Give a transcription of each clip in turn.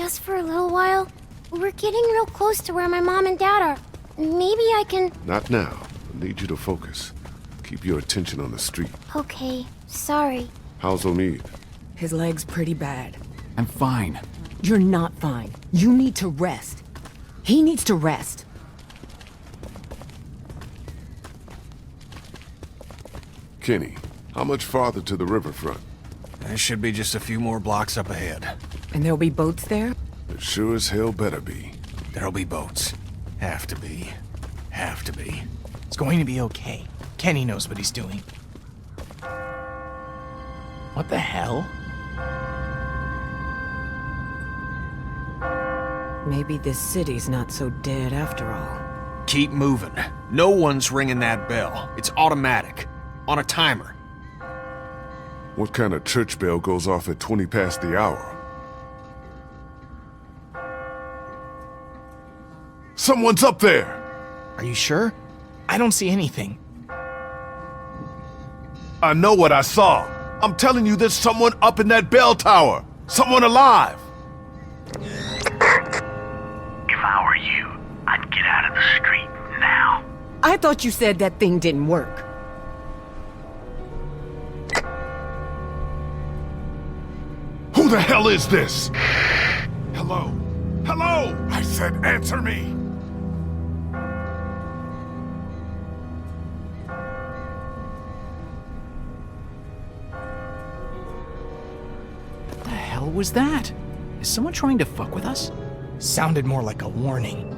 just for a little while? We're getting real close to where my mom and dad are. Maybe I can... Not now. I need you to focus. Keep your attention on the street. Okay, sorry. How's Omid? His leg's pretty bad. I'm fine. You're not fine. You need to rest. He needs to rest. Kenny, how much farther to the riverfront? There should be just a few more blocks up ahead. And there'll be boats there? There sure as hell better be. There'll be boats. Have to be. Have to be. It's going to be okay. Kenny knows what he's doing. What the hell? Maybe this city's not so dead after all. Keep moving. No one's ringing that bell. It's automatic. On a timer. What kind of church bell goes off at 20 past the hour? Someone's up there! Are you sure? I don't see anything. I know what I saw. I'm telling you, there's someone up in that bell tower. Someone alive. If I were you, I'd get out of the street now. I thought you said that thing didn't work. Who the hell is this? Hello? Hello! I said answer me! What the hell was that? Is someone trying to fuck with us? Sounded more like a warning.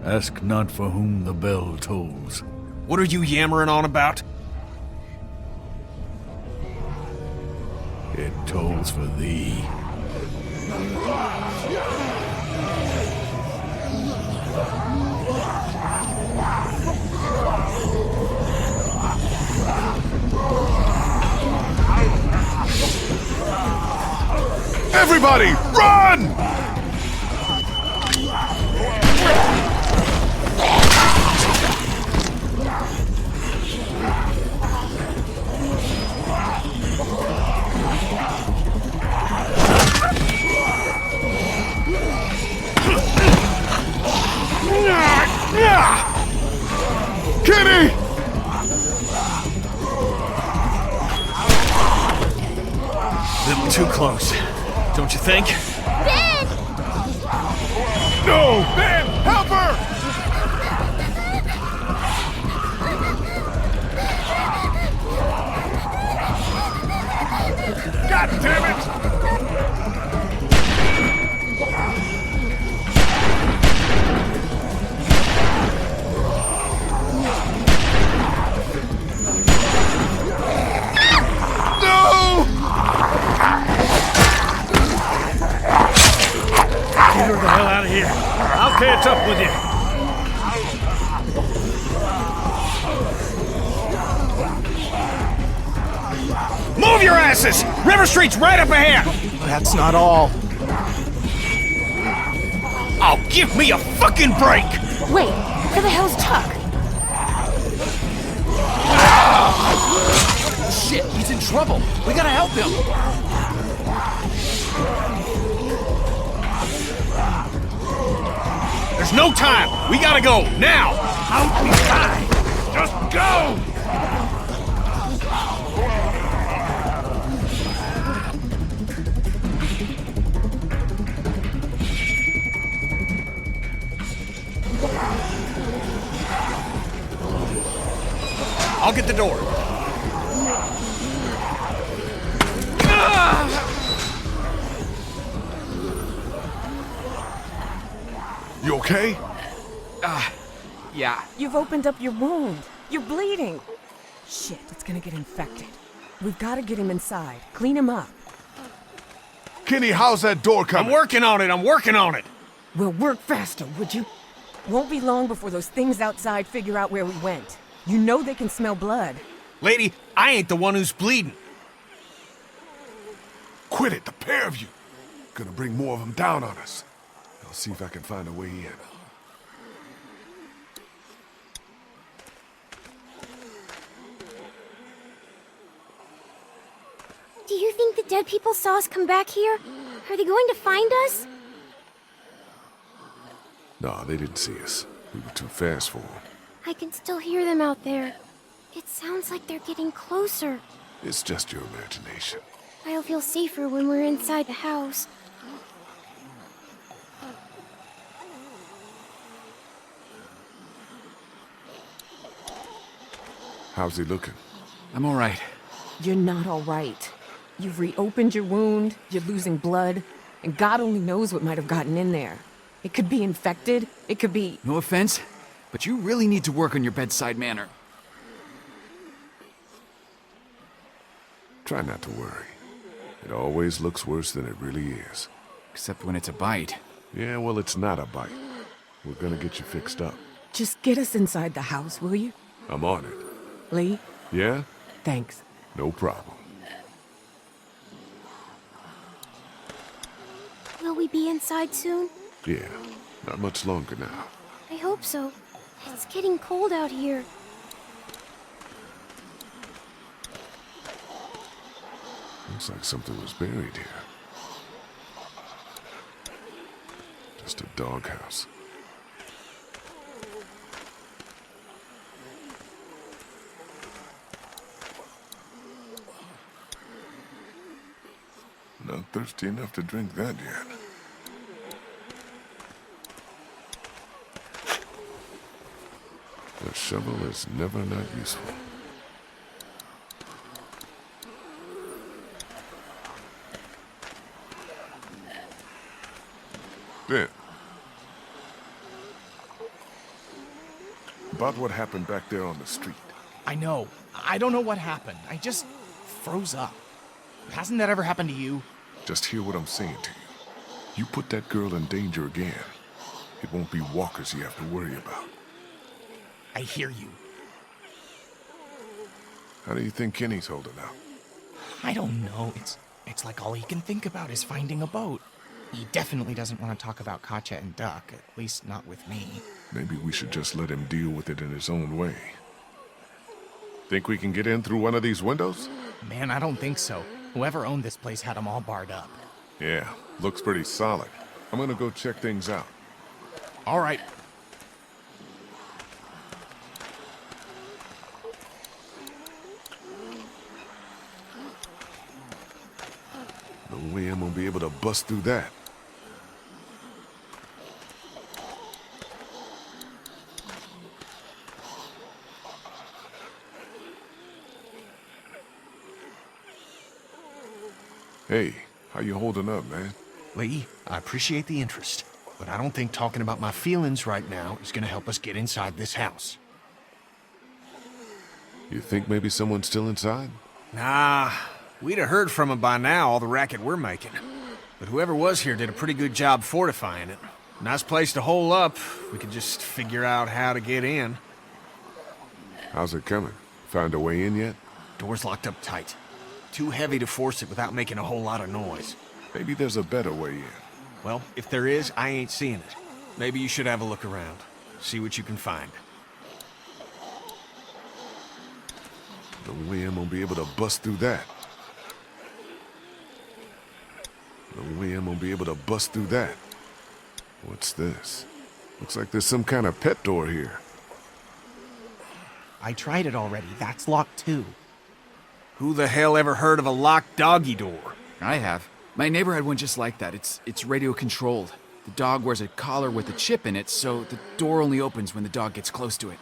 Ask not for whom the bell tolls. What are you yammering on about? It tolls for thee. Everybody, run! Kenny! Little too close. Don't you think? Ben! No! Ben, help her! God damn it! Get her the hell out of here. I'll catch up with you. Move your asses! River Street's right up ahead! That's not all. Oh, give me a fucking break! Wait, where the hell's Chuck? Shit, he's in trouble. We gotta help him. There's no time! We gotta go, now! Out behind! Just go! I'll get the door. You okay? Yeah. You've opened up your wound. You're bleeding. Shit, it's gonna get infected. We've gotta get him inside. Clean him up. Kenny, how's that door I'm coming? working on it, I'm working on it! We'll work faster, would you? Won't be long before those things outside figure out where we went. You know they can smell blood. Lady, I ain't the one who's bleeding. Quit it, the pair of you. Gonna bring more of them down on us. I'll see if I can find a way in. Do you think the dead people saw us come back here? Are they going to find us? No, they didn't see us. We were too fast for them. I can still hear them out there. It sounds like they're getting closer. It's just your imagination. I'll feel safer when we're inside the house. How's he looking? I'm all right. You're not all right. You've reopened your wound, you're losing blood, and God only knows what might have gotten in there. It could be infected, it could be... No offense, but you really need to work on your bedside manner. Try not to worry. It always looks worse than it really is. Except when it's a bite. Yeah, well, it's not a bite. We're gonna get you fixed up. Just get us inside the house, will you? I'm on it. Lee? Yeah? Thanks. No problem. Will we be inside soon? Yeah, not much longer now. I hope so. It's getting cold out here. Looks like something was buried here. Just a doghouse. Not thirsty enough to drink that yet. A shovel is never not useful. Then, about what happened back there on the street. I know. I don't know what happened. I just froze up. Hasn't that ever happened to you? Just hear what I'm saying to you. You put that girl in danger again, it won't be walkers you have to worry about. I hear you. How do you think Kenny's holding out? I don't know. It's like all he can think about is finding a boat. He definitely doesn't want to talk about Katja and Duck, at least not with me. Maybe we should just let him deal with it in his own way. Think we can get in through one of these windows? Man, I don't think so. Whoever owned this place had them all barred up. Yeah, looks pretty solid. I'm gonna go check things out. All right. No way I'm gonna be able to bust through that. Hey, how you holding up, man? Lee, I appreciate the interest, but I don't think talking about my feelings right now is gonna help us get inside this house. You think maybe someone's still inside? Nah, we'd have heard from him by now, all the racket we're making. But whoever was here did a pretty good job fortifying it. Nice place to hole up. We could just figure out how to get in. How's it coming? Found a way in yet? Door's locked up tight. Too heavy to force it without making a whole lot of noise. Maybe there's a better way in. Well, if there is, I ain't seeing it. Maybe you should have a look around. See what you can find. No way I'm gonna be able to bust through that. No way I'm gonna be able to bust through that. What's this? Looks like there's some kind of pet door here. I tried it already. That's locked too. Who the hell ever heard of a locked doggy door? I have. My neighbor had one just like that. It's radio controlled. The dog wears a collar with a chip in it, so the door only opens when the dog gets close to it.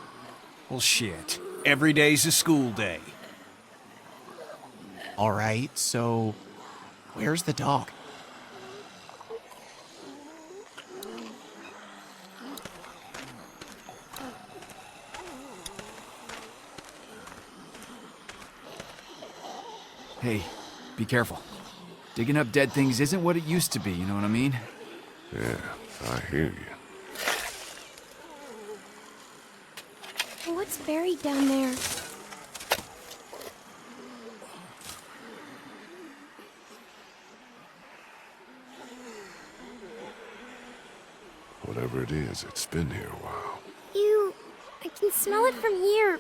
Well, shit. Every day's a school day. All right, so where's the dog? Hey, be careful. Digging up dead things isn't what it used to be, you know what I mean? Yeah, I hear you. What's buried down there? Whatever it is, it's been here a while. Ew, I can smell it from here.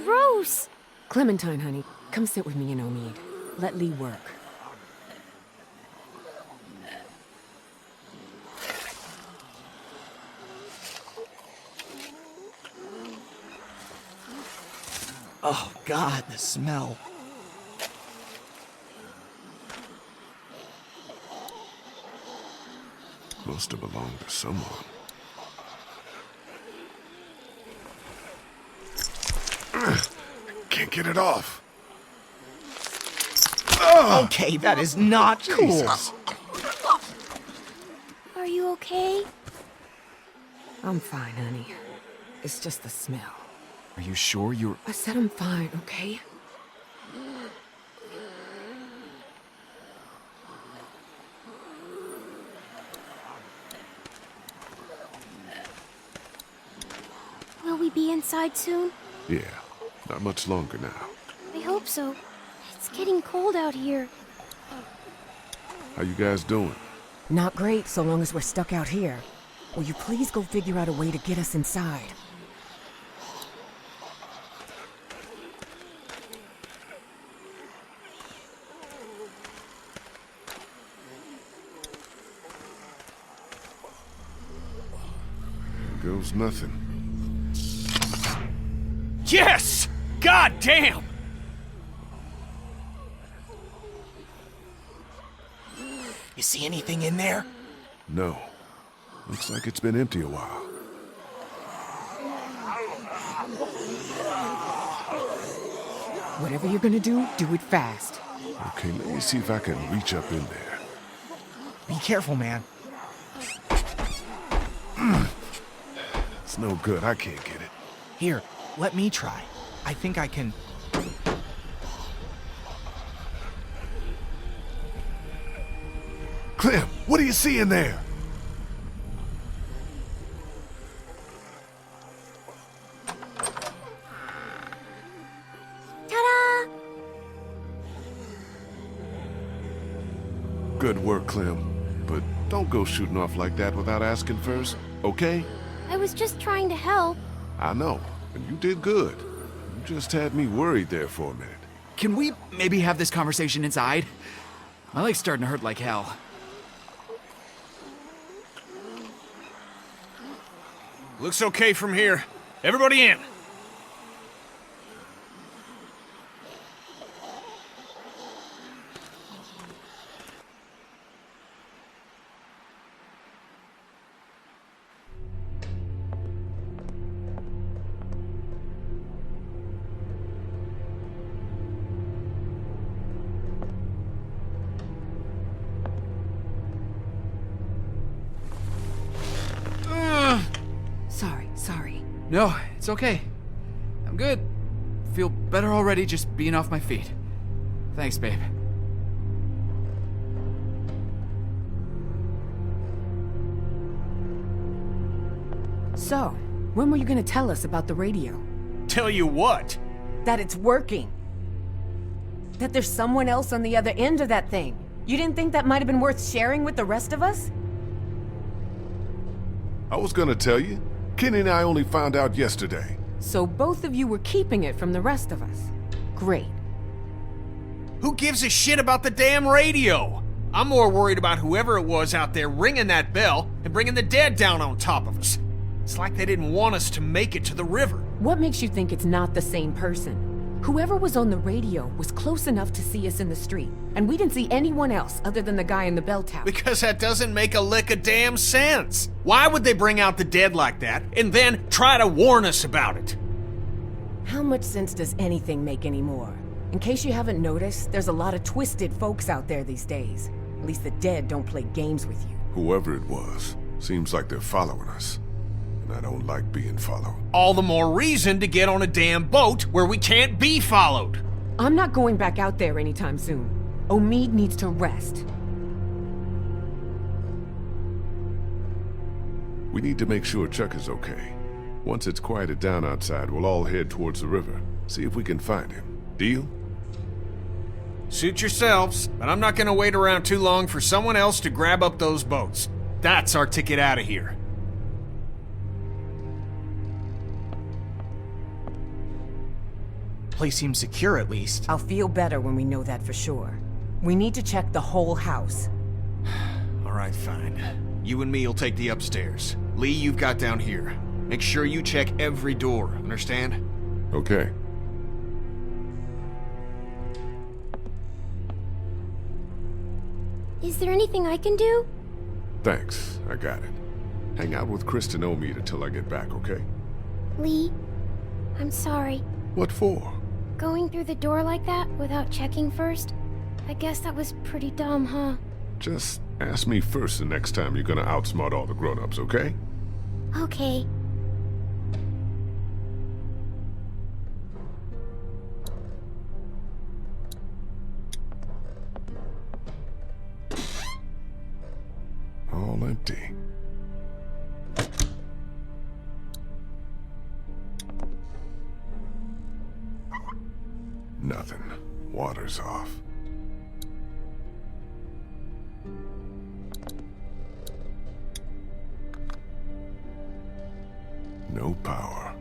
Gross. Clementine, honey, come sit with me and Omid. Let Lee work. Oh, God, the smell. Must have belonged to someone. Can't get it off. Okay, that is not cool. Jesus. Are you okay? I'm fine, honey. It's just the smell. Are you sure you're... I said I'm fine, okay? Will we be inside soon? Yeah, not much longer now. I hope so. It's getting cold out here. How you guys doing? Not great so long as we're stuck out here. Will you please go figure out a way to get us inside? There goes nothing. Yes! God damn! You see anything in there? No. Looks like it's been empty a while. Whatever you're gonna do it fast. Okay, let me see if I can reach up in there. Be careful, man. It's no good. I can't get it. Here, let me try. I think I can... Clem, what do you see in there? Ta-da! Good work, Clem. But don't go shooting off like that without asking first, okay? I was just trying to help. I know, and you did good. You just had me worried there for a minute. Can we maybe have this conversation inside? My leg's starting to hurt like hell. Looks okay from here. Everybody in. Sorry. No, it's okay. I'm good. Feel better already just being off my feet. Thanks, babe. So, when were you gonna tell us about the radio? Tell you what? That it's working. That there's someone else on the other end of that thing. You didn't think that might have been worth sharing with the rest of us? I was gonna tell you. Kenny and I only found out yesterday. So both of you were keeping it from the rest of us. Great. Who gives a shit about the damn radio? I'm more worried about whoever it was out there ringing that bell and bringing the dead down on top of us. It's like they didn't want us to make it to the river. What makes you think it's not the same person? Whoever was on the radio was close enough to see us in the street, and we didn't see anyone else other than the guy in the bell tower. Because that doesn't make a lick of damn sense. Why would they bring out the dead like that and then try to warn us about it? How much sense does anything make anymore? In case you haven't noticed, there's a lot of twisted folks out there these days. At least the dead don't play games with you. Whoever it was, seems like they're following us. And I don't like being followed. All the more reason to get on a damn boat where we can't be followed. I'm not going back out there anytime soon. Omid needs to rest. We need to make sure Chuck is okay. Once it's quieted down outside, we'll all head towards the river. See if we can find him. Deal? Suit yourselves, but I'm not gonna wait around too long for someone else to grab up those boats. That's our ticket out of here. Place seems secure, at least. I'll feel better when we know that for sure. We need to check the whole house. All right, fine. You and me'll take the upstairs. Lee, you've got down here. Make sure you check every door, understand? Okay. Is there anything I can do? Thanks, I got it. Hang out with Christa and Omid until I get back, okay? Lee, I'm sorry. What for? Going through the door like that without checking first? I guess that was pretty dumb, huh? Just ask me first the next time you're gonna outsmart all the grown-ups, okay? Okay. All empty. Nothing. Water's off. No power.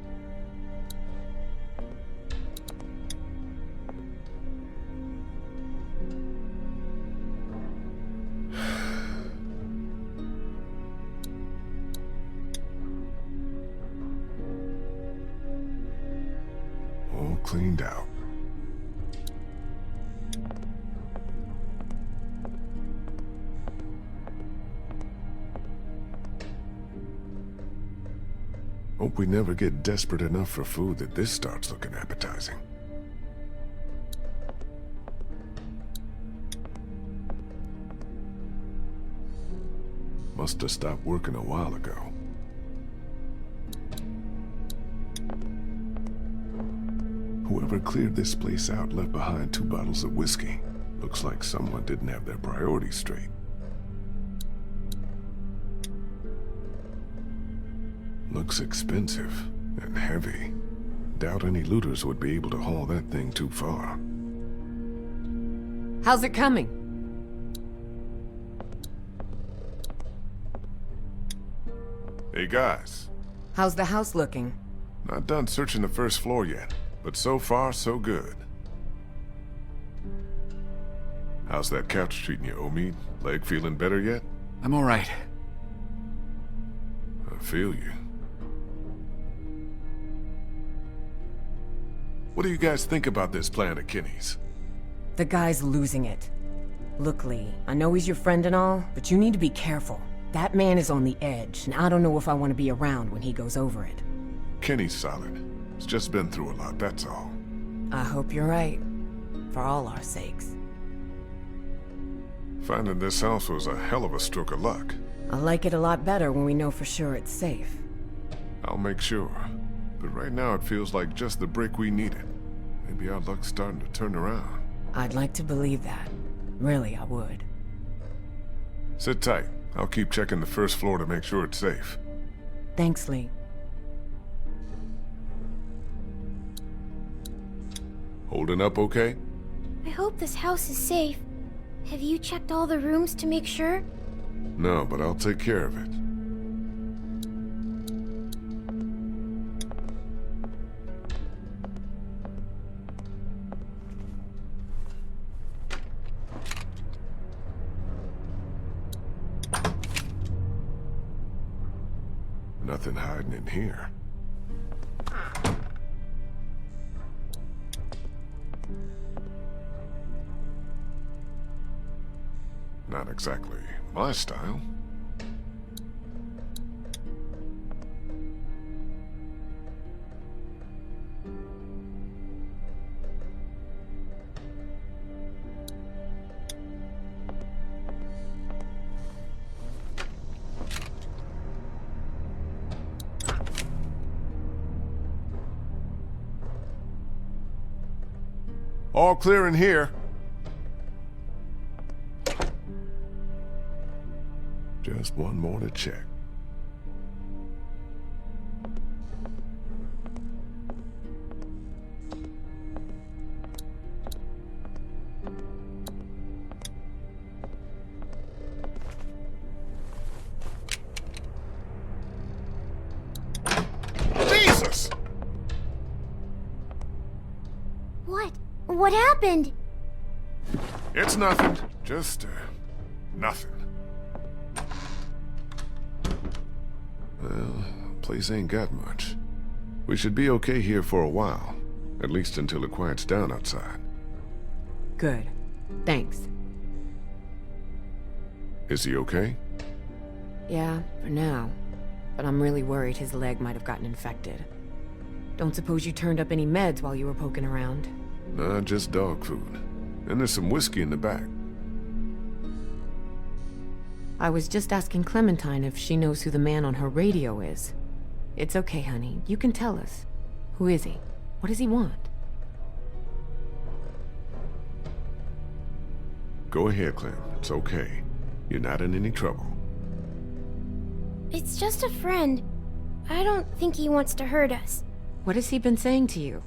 All cleaned out. Hope we never get desperate enough for food that this starts looking appetizing. Must have stopped working a while ago. Whoever cleared this place out left behind 2 bottles of whiskey. Looks like someone didn't have their priorities straight. Looks expensive and heavy. Doubt any looters would be able to haul that thing too far. How's it coming? Hey guys, How's the house looking? not done searching the first floor yet, but so far so good. How's that couch treating you, Omid? Leg feeling better yet? I'm alright. I feel you. What do you guys think about this plan of Kenny's? The guy's losing it. Look, Lee, I know he's your friend and all, but you need to be careful. That man is on the edge, and I don't know if I want to be around when he goes over it. Kenny's solid. He's just been through a lot, that's all. I hope you're right. For all our sakes. Finding this house was a hell of a stroke of luck. I like it a lot better when we know for sure it's safe. I'll make sure. But right now it feels like just the break we needed. Maybe our luck's starting to turn around. I'd like to believe that. Really, I would. Sit tight. I'll keep checking the first floor to make sure it's safe. Thanks, Lee. Holding up okay? I hope this house is safe. Have you checked all the rooms to make sure? No, but I'll take care of it. Nothing hiding in here. Not exactly my style. All clear in here. Just one more to check. Jesus! What happened? It's nothing. Just, nothing. Well, place ain't got much. We should be okay here for a while. At least until it quiets down outside. Good. Thanks. Is he okay? Yeah, for now. But I'm really worried his leg might have gotten infected. Don't suppose you turned up any meds while you were poking around? Nah, just dog food. And there's some whiskey in the back. I was just asking Clementine if she knows who the man on her radio is. It's okay, honey. You can tell us. Who is he? What does he want? Go ahead, Clem. It's okay. You're not in any trouble. It's just a friend. I don't think he wants to hurt us. What has he been saying to you?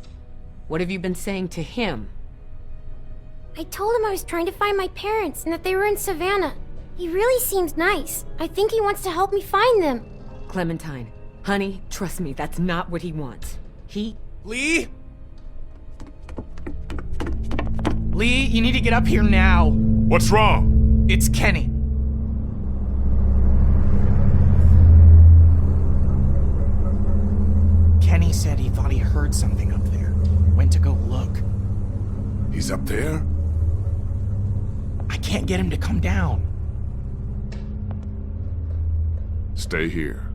What have you been saying to him? I told him I was trying to find my parents and that they were in Savannah. He really seems nice. I think he wants to help me find them. Clementine, honey, trust me, that's not what he wants. Lee? Lee, you need to get up here now. What's wrong? It's Kenny. Kenny said he thought he heard something up there. Went to go look. He's up there? I can't get him to come down. Stay here.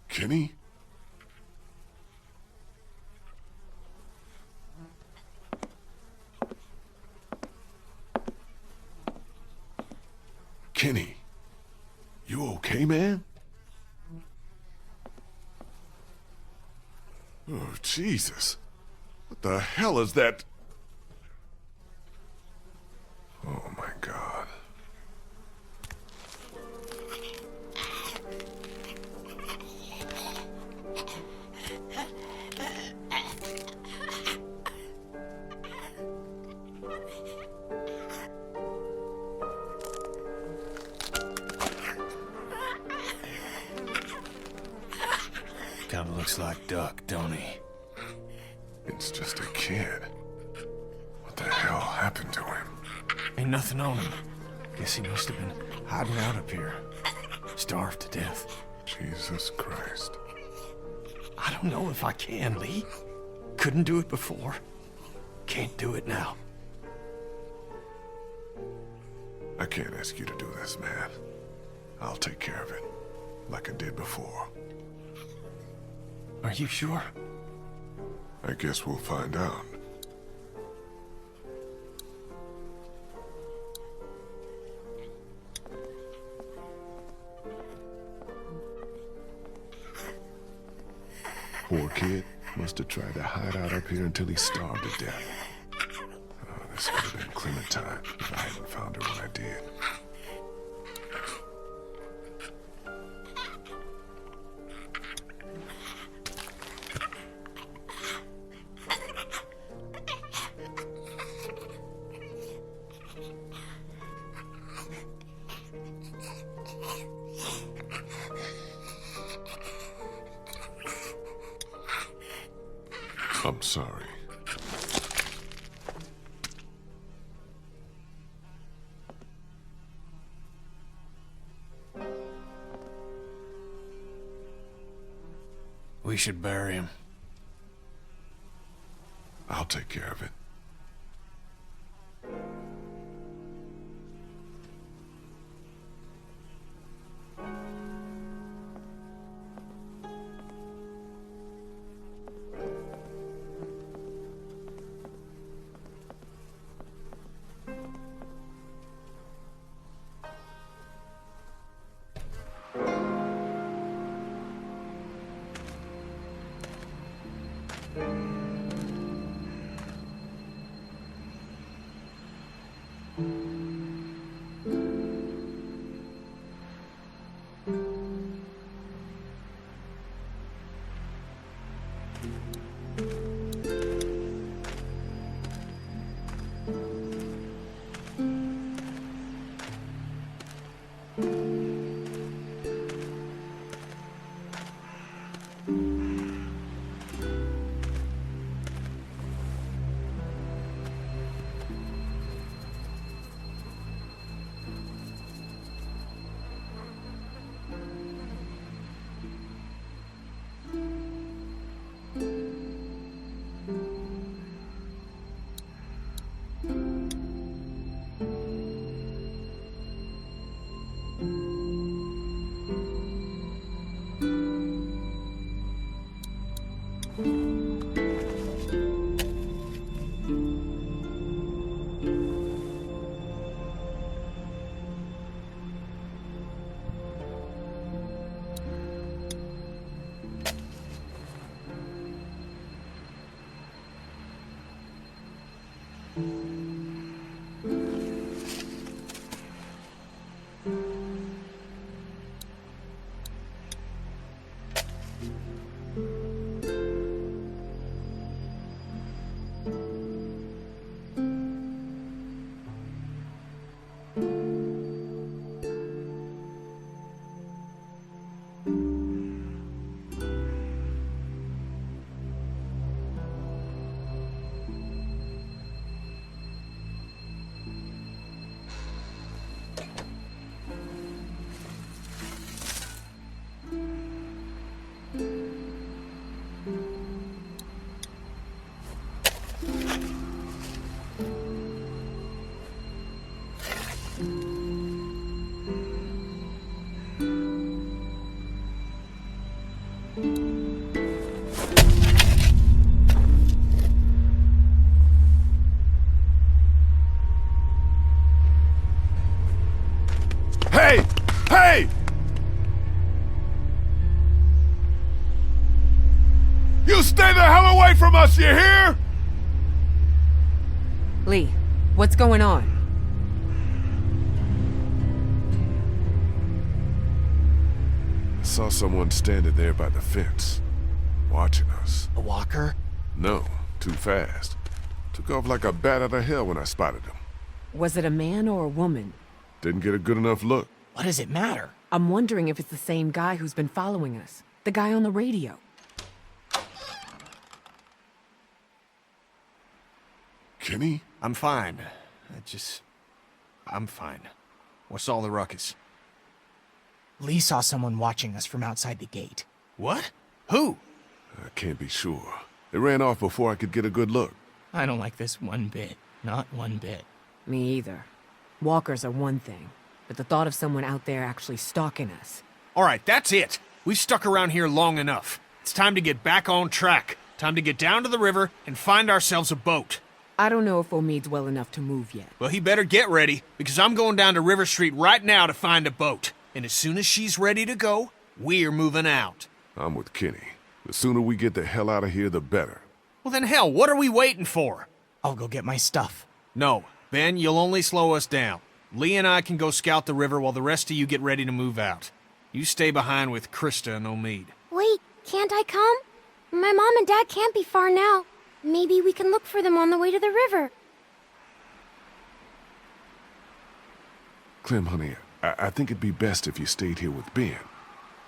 Kenny? Kenny, you okay, man? Oh, Jesus. What the hell is that? Oh, my God. Kinda looks like Duck, don't he? It's just a kid. What the hell happened to him? Ain't nothing on him. Guess he must have been hiding out up here. Starved to death. Jesus Christ. I don't know if I can, Lee. Couldn't do it before. Can't do it now. I can't ask you to do this, man. I'll take care of it, like I did before. Are you sure? I guess we'll find out. Poor kid. Must have tried to hide out up here until he starved to death. Oh, this could have been Clementine if I hadn't found her when I did. I'm sorry. We should bury him. I'll take care of it. Hey! Hey! You stay the hell away from us, you hear? Lee, what's going on? I saw someone standing there by the fence, watching us. A walker? No, too fast. Took off like a bat out of hell when I spotted him. Was it a man or a woman? Didn't get a good enough look. What does it matter? I'm wondering if it's the same guy who's been following us. The guy on the radio. Kenny? I'm fine. I'm fine. What's all the ruckus? Lee saw someone watching us from outside the gate. What? Who? I can't be sure. They ran off before I could get a good look. I don't like this one bit. Not one bit. Me either. Walkers are one thing, but the thought of someone out there actually stalking us. All right, that's it. We've stuck around here long enough. It's time to get back on track. Time to get down to the river and find ourselves a boat. I don't know if Omid's well enough to move yet. Well, he better get ready, because I'm going down to River Street right now to find a boat. And as soon as she's ready to go, we're moving out. I'm with Kenny. The sooner we get the hell out of here, the better. Well, then hell, what are we waiting for? I'll go get my stuff. No, Ben, you'll only slow us down. Lee and I can go scout the river while the rest of you get ready to move out. You stay behind with Christa and Omid. Wait, can't I come? My mom and dad can't be far now. Maybe we can look for them on the way to the river. Clem, honey, I think it'd be best if you stayed here with Ben.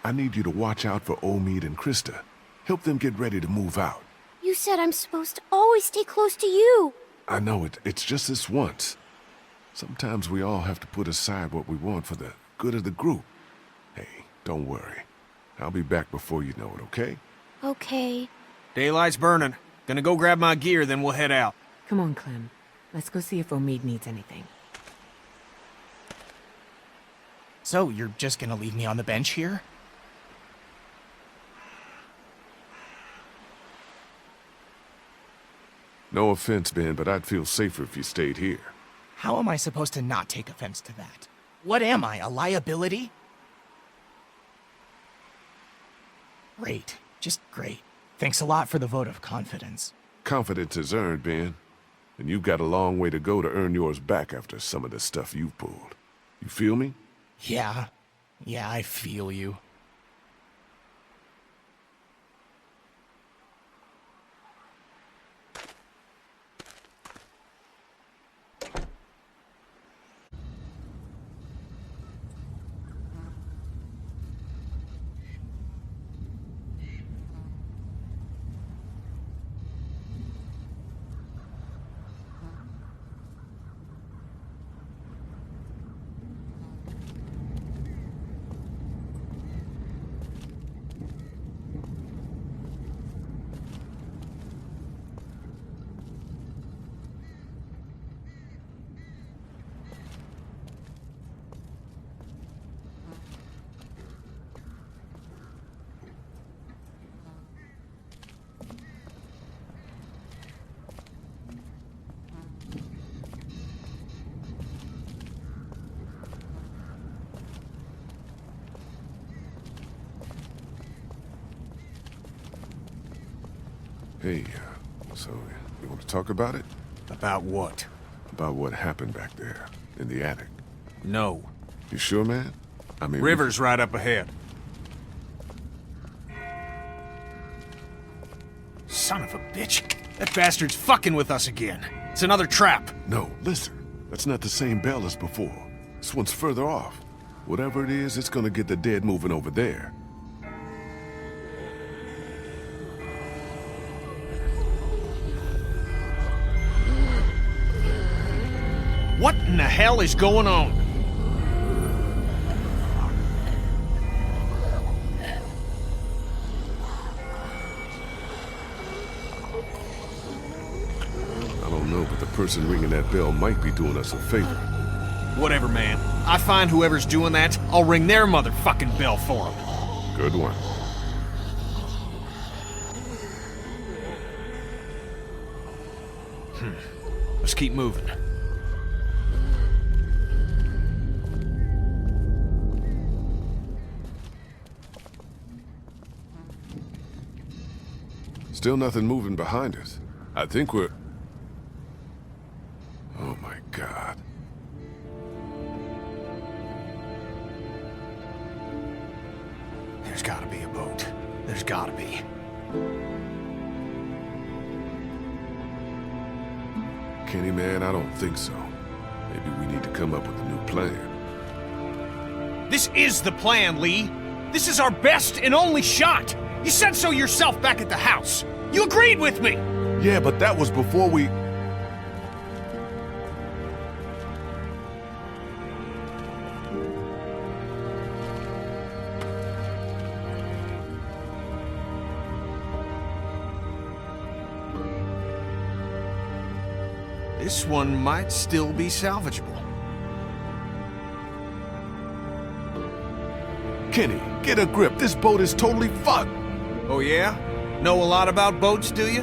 I need you to watch out for Omid and Christa. Help them get ready to move out. You said I'm supposed to always stay close to you. I know it's just this once. Sometimes we all have to put aside what we want for the good of the group. Hey, don't worry. I'll be back before you know it, okay? Okay. Daylight's burning. Gonna go grab my gear, then we'll head out. Come on, Clem. Let's go see if Omid needs anything. So, you're just gonna leave me on the bench here? No offense, Ben, but I'd feel safer if you stayed here. How am I supposed to not take offense to that? What am I, a liability? Great. Just great. Thanks a lot for the vote of confidence. Confidence is earned, Ben. And you've got a long way to go to earn yours back after some of the stuff you've pulled. You feel me? Yeah, I feel you. Hey, so you want to talk about it? About what? About what happened back there, in the attic. No. You sure, man? I mean... River's right up ahead. Son of a bitch. That bastard's fucking with us again. It's another trap. No, listen. That's not the same bell as before. This one's further off. Whatever it is, it's gonna get the dead moving over there. What in the hell is going on? I don't know, but the person ringing that bell might be doing us a favor. Whatever, man. I find whoever's doing that, I'll ring their motherfucking bell for them. Good one. Let's keep moving. Still nothing moving behind us. I think we're... Oh my God. There's gotta be a boat. There's gotta be. Kenny, man, I don't think so. Maybe we need to come up with a new plan. This is the plan, Lee. This is our best and only shot. You said so yourself back at the house. You agreed with me. Yeah, but that was before we... This one might still be salvageable. Kenny, get a grip. This boat is totally fucked. Oh yeah? Know a lot about boats, do you?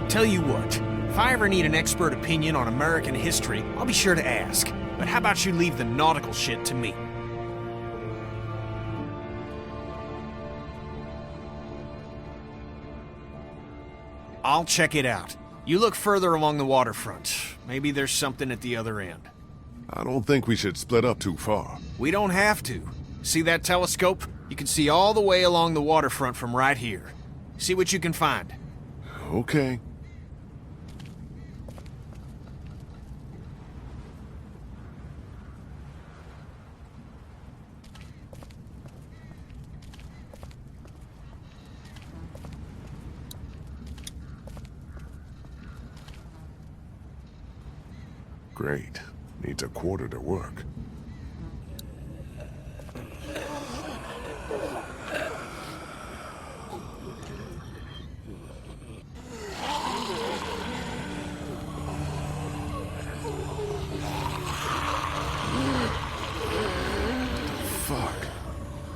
Tell you what, if I ever need an expert opinion on American history, I'll be sure to ask. But how about you leave the nautical shit to me? I'll check it out. You look further along the waterfront. Maybe there's something at the other end. I don't think we should split up too far. We don't have to. See that telescope? You can see all the way along the waterfront from right here. See what you can find. Okay. Great. Needs a quarter to work.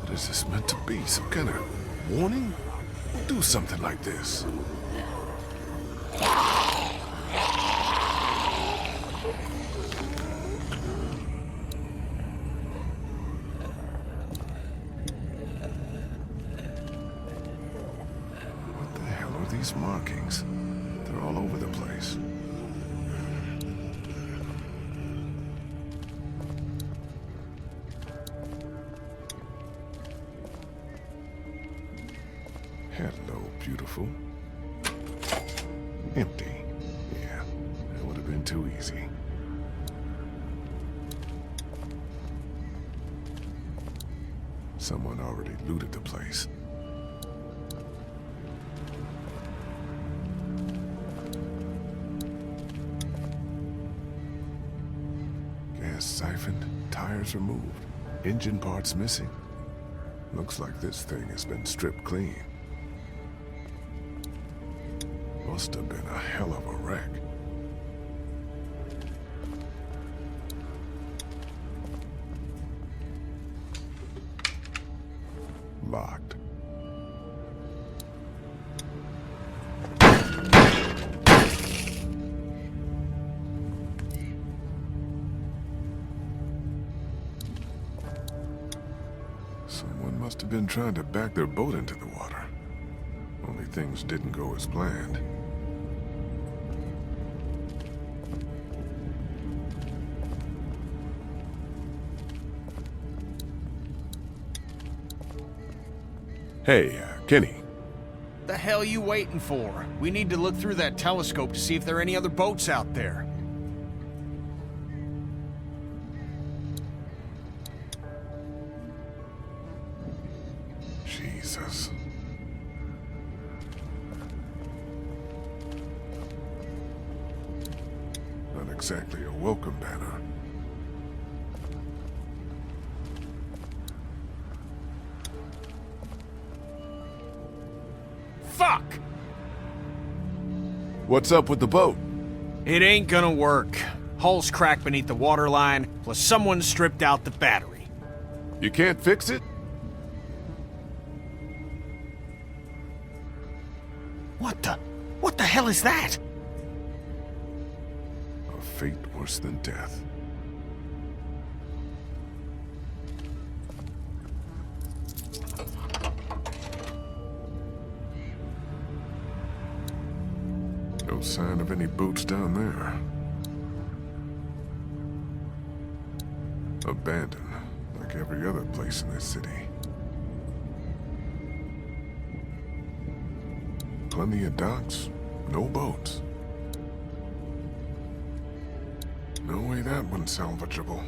What is this meant to be? Some kind of warning? Do something like this. What the hell are these markings? They're all over the place. Hello, beautiful. Empty. Yeah, that would have been too easy. Someone already looted the place. Gas siphoned, tires removed, engine parts missing. Looks like this thing has been stripped clean. Must have been a hell of a wreck. Locked. Someone must have been trying to back their boat into the water. Only things didn't go as planned. Hey, Kenny. The hell you waiting for? We need to look through that telescope to see if there are any other boats out there. Jesus. Not exactly a welcome banner. Fuck! What's up with the boat? It ain't gonna work. Hull's cracked beneath the waterline, plus someone stripped out the battery. You can't fix it? What the hell is that? A fate worse than death. No sign of any boats down there. Abandoned, like every other place in this city. Plenty of docks, no boats. No way that one's salvageable.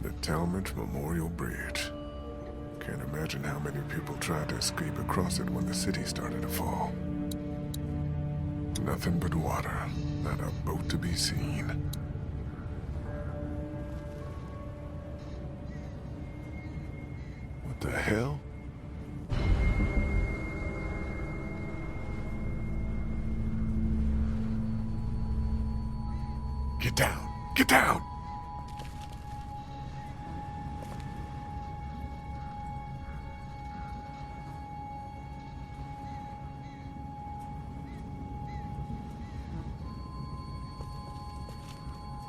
The Talmadge Memorial Bridge. Can't imagine how many people tried to escape across it when the city started to fall. Nothing but water, not a boat to be seen. What the hell? Get down! Get down!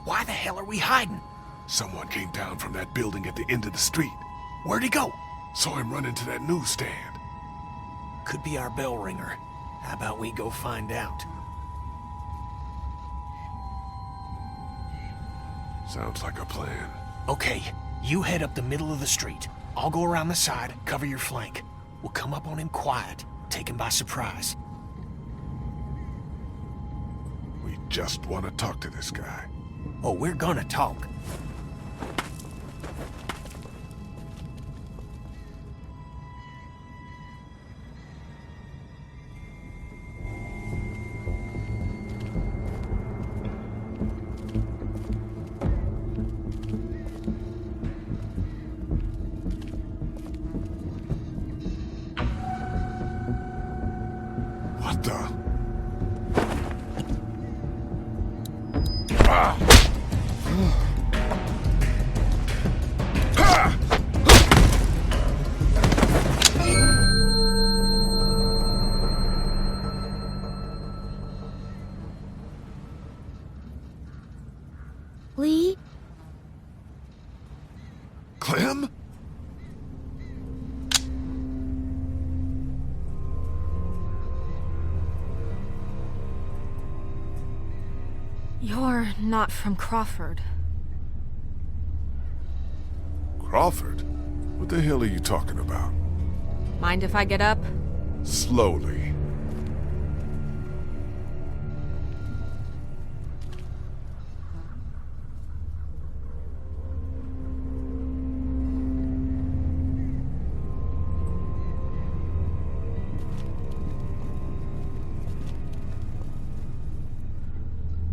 Why the hell are we hiding? Someone came down from that building at the end of the street. Where'd he go? Saw him run into that newsstand. Could be our bell ringer. How about we go find out? Sounds like a plan. Okay, you head up the middle of the street. I'll go around the side, cover your flank. We'll come up on him quiet, take him by surprise. We just want to talk to this guy. Oh, we're gonna talk. What the? Ah! Lee? Clem? You're not from Crawford. Crawford? What the hell are you talking about? Mind if I get up? Slowly.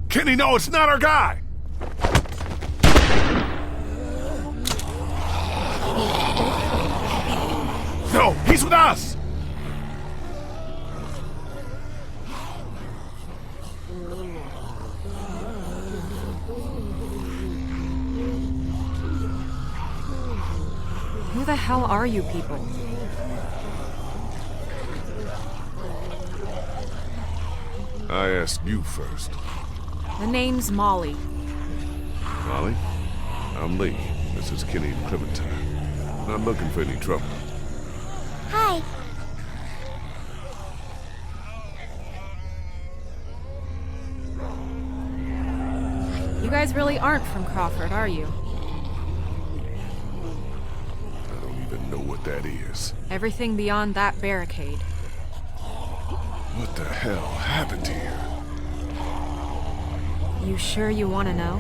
Kenny, no, it's not our guy! No, he's with us! Who the hell are you people? I asked you first. The name's Molly. Molly? I'm Lee. This is Kenny and Clementine. Not looking for any trouble. Hi. You guys really aren't from Crawford, are you? I don't even know what that is. Everything beyond that barricade. What the hell happened here? You sure you want to know?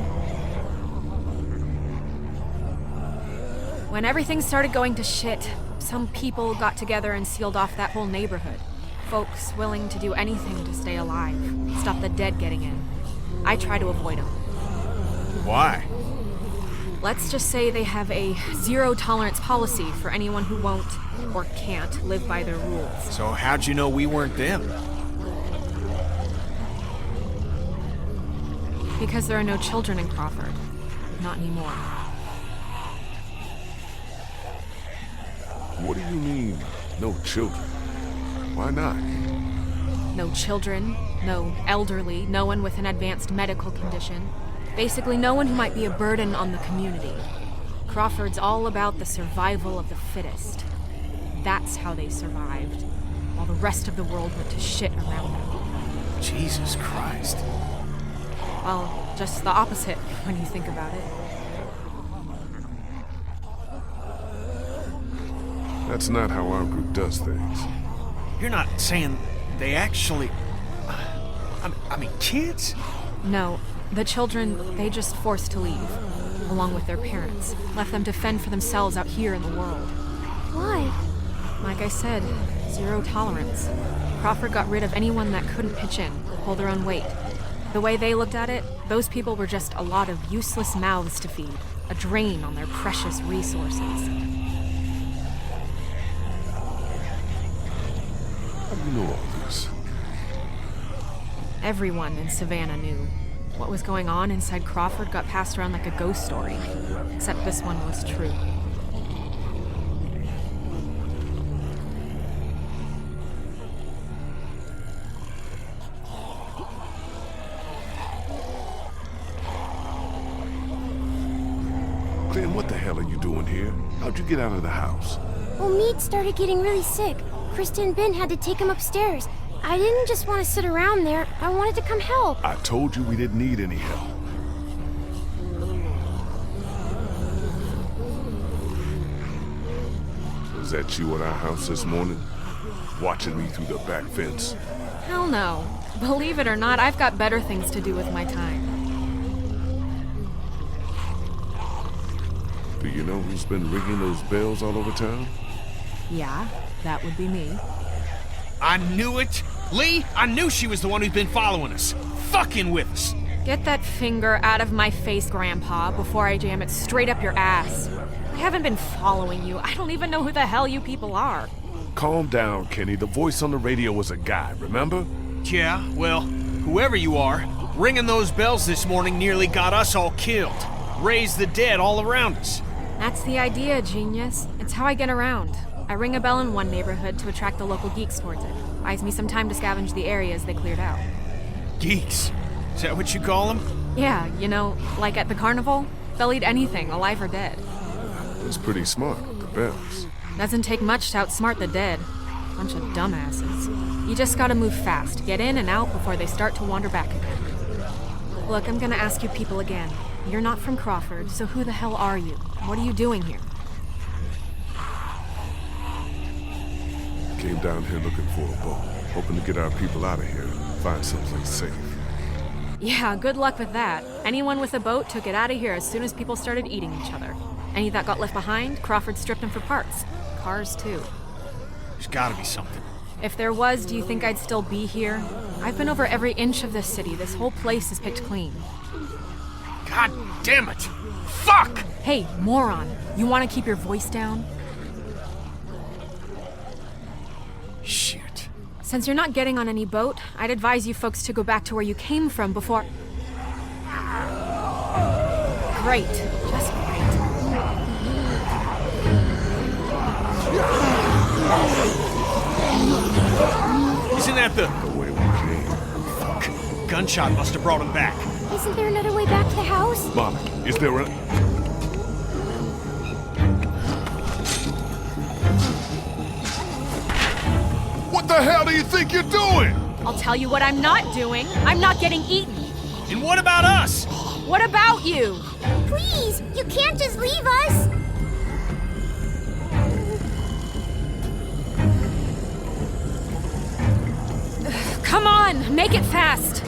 When everything started going to shit, some people got together and sealed off that whole neighborhood. Folks willing to do anything to stay alive, stop the dead getting in. I try to avoid them. Why? Let's just say they have a zero-tolerance policy for anyone who won't or can't live by their rules. So how'd you know we weren't them? Because there are no children in Crawford. Not anymore. What do you mean, no children? Why not? No children, no elderly, no one with an advanced medical condition. Basically, no one who might be a burden on the community. Crawford's all about the survival of the fittest. That's how they survived, while the rest of the world went to shit around them. Jesus Christ. Well, just the opposite when you think about it. That's not how our group does things. You're not saying they actually... I mean, kids? No, the children, they just forced to leave, along with their parents. Left them to fend for themselves out here in the world. Why? Like I said, zero tolerance. Crawford got rid of anyone that couldn't pitch in, pull their own weight. The way they looked at it, those people were just a lot of useless mouths to feed, a drain on their precious resources. How do you know all this? Everyone in Savannah knew. What was going on inside Crawford got passed around like a ghost story. Except this one was true. Clem, what the hell are you doing here? How'd you get out of the house? Omid started getting really sick. Christa and Ben had to take him upstairs. I didn't just want to sit around there. I wanted to come help. I told you we didn't need any help. Was that you at our house this morning? Watching me through the back fence? Hell no. Believe it or not, I've got better things to do with my time. Do you know who's been ringing those bells all over town? Yeah, that would be me. I knew it! Lee, I knew she was the one who'd been following us. Fucking with us. Get that finger out of my face, Grandpa, before I jam it straight up your ass. I haven't been following you. I don't even know who the hell you people are. Calm down, Kenny. The voice on the radio was a guy, remember? Yeah, well, whoever you are, ringing those bells this morning nearly got us all killed. Raised the dead all around us. That's the idea, genius. It's how I get around. I ring a bell in one neighborhood to attract the local geeks towards it. Buys me some time to scavenge the areas they cleared out. Geeks? Is that what you call them? Yeah, you know, like at the carnival? They'll eat anything, alive or dead. It's pretty smart, the bells. Doesn't take much to outsmart the dead. Bunch of dumbasses. You just gotta move fast, get in and out before they start to wander back again. Look, I'm gonna ask you people again. You're not from Crawford, so who the hell are you? What are you doing here? Came down here looking for a boat, hoping to get our people out of here and find someplace safe. Yeah, good luck with that. Anyone with a boat took it out of here as soon as people started eating each other. Any that got left behind, Crawford stripped them for parts. Cars, too. There's gotta be something. If there was, do you think I'd still be here? I've been over every inch of this city. This whole place is picked clean. God damn it! Fuck! Hey, moron. You want to keep your voice down? Shit. Since you're not getting on any boat, I'd advise you folks to go back to where you came from before... Great. Just great. Isn't that the... The way we came. Fuck. Gunshot must have brought him back. Isn't there another way back to the house? Molly, is there a... the hell do you think you're doing? I'll tell you what I'm not doing. I'm not getting eaten. And what about us? What about you? Please, you can't just leave us. Come on, make it fast.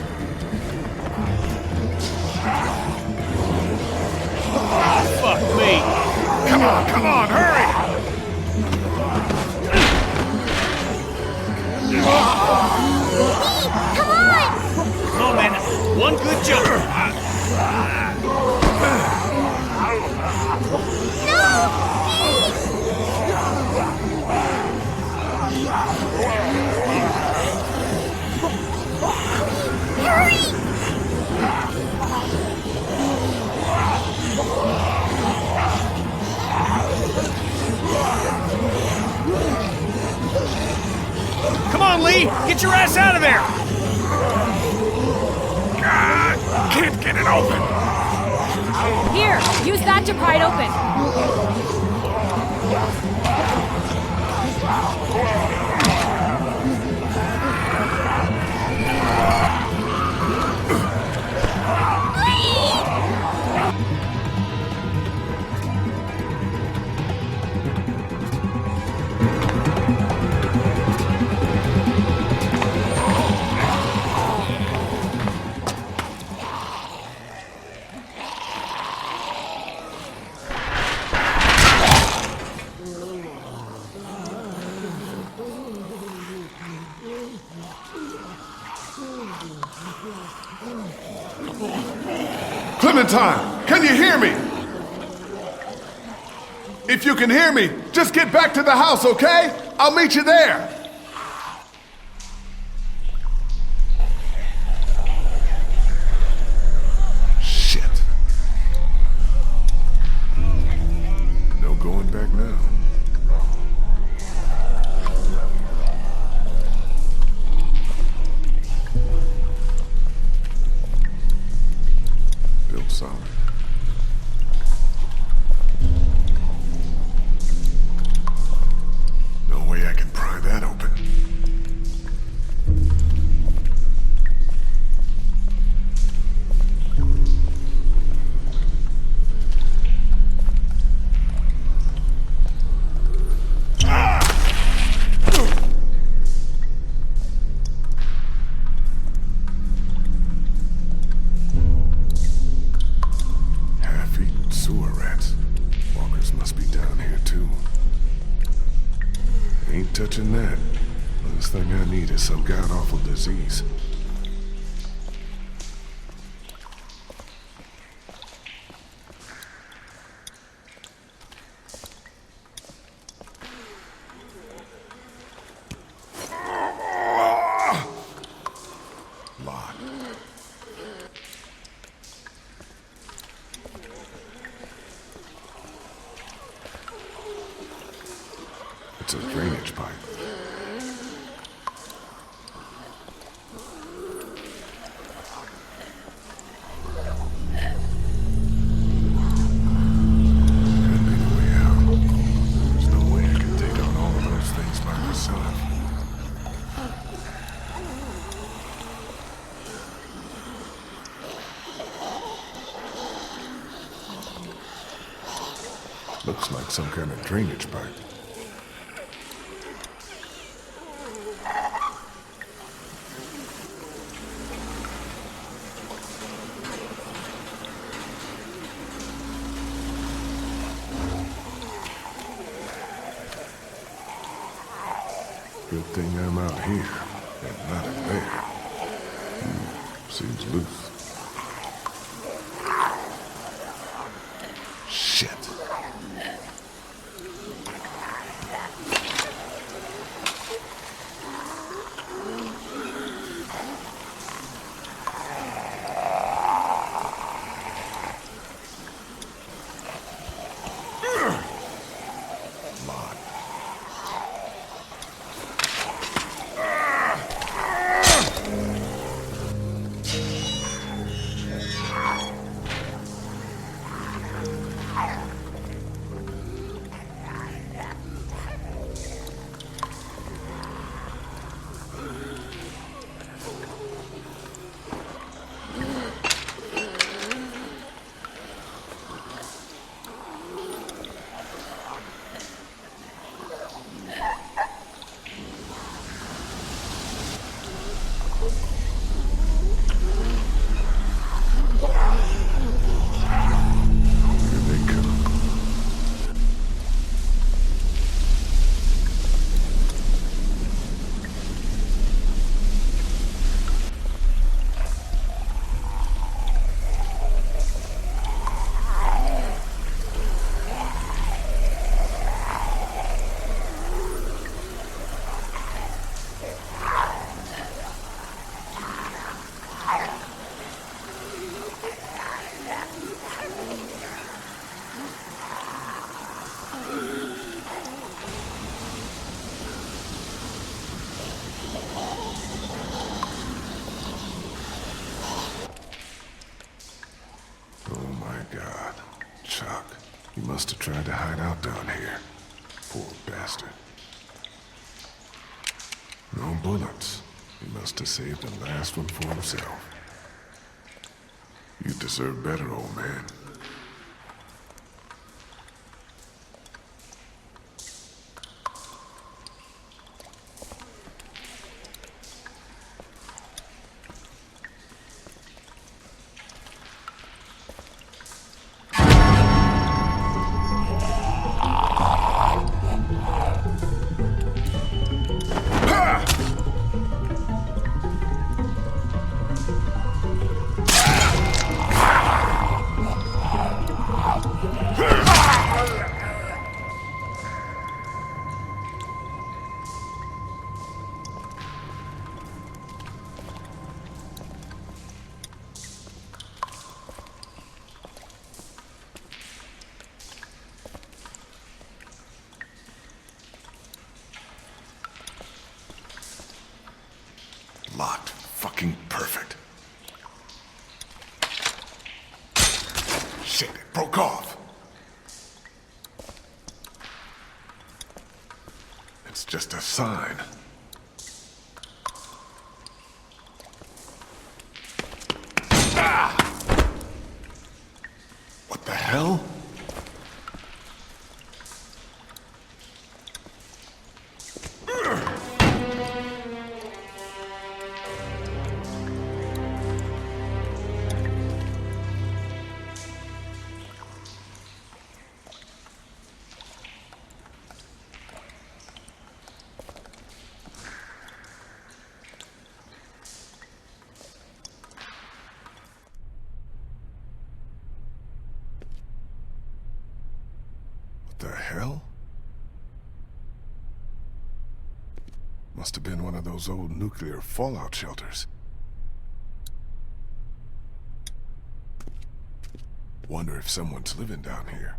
Fuck me. Come on, hurry! Lee, come on! Come on, man. One good jump. Come on, Lee! Get your ass out of there! God, can't get it open. Here, use that to pry it open. Clementine, can you hear me? If you can hear me, just get back to the house, okay? I'll meet you there. Shit. No going back now. Built solid. No way I can pry that open. Half-eaten sewer rats. Walkers must be down here too. Ain't touching that. Last thing I need is some god-awful disease. Locked. It's a drainage pipe. Could be the way out. There's no way I can take on all of those things by myself. Looks like some kind of drainage pipe. Good thing I'm out here and not in there. Seems loose. Shit. Locked. must have tried to hide out down here. Poor bastard. No bullets. He must have saved the last one for himself. You deserve better, old man. Locked. Fucking perfect. Shit, it broke off. It's just a sign. Ah! What the hell? The hell? Must have been one of those old nuclear fallout shelters. Wonder if someone's living down here.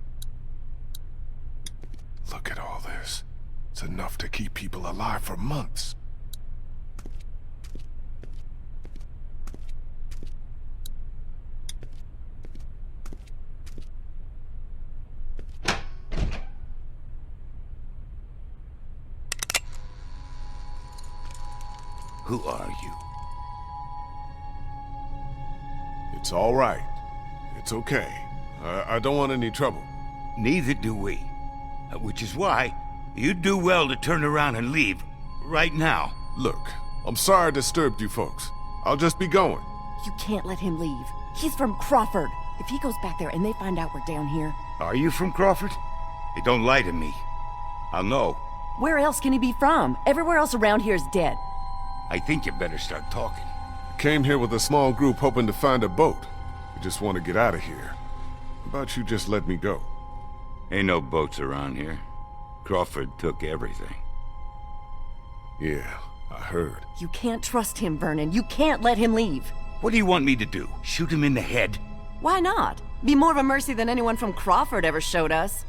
Look at all this. It's enough to keep people alive for months. Who are you? It's all right. It's okay. I don't want any trouble. Neither do we. Which is why you'd do well to turn around and leave right now. Look, I'm sorry I disturbed you folks. I'll just be going. You can't let him leave. He's from Crawford. If he goes back there and they find out we're down here... Are you from Crawford? Hey, don't lie to me. I'll know. Where else can he be from? Everywhere else around here is dead. I think you better start talking. Came here with a small group hoping to find a boat. We just want to get out of here. How about you just let me go? Ain't no boats around here. Crawford took everything. Yeah, I heard. You can't trust him, Vernon. You can't let him leave. What do you want me to do? Shoot him in the head? Why not? Be more of a mercy than anyone from Crawford ever showed us.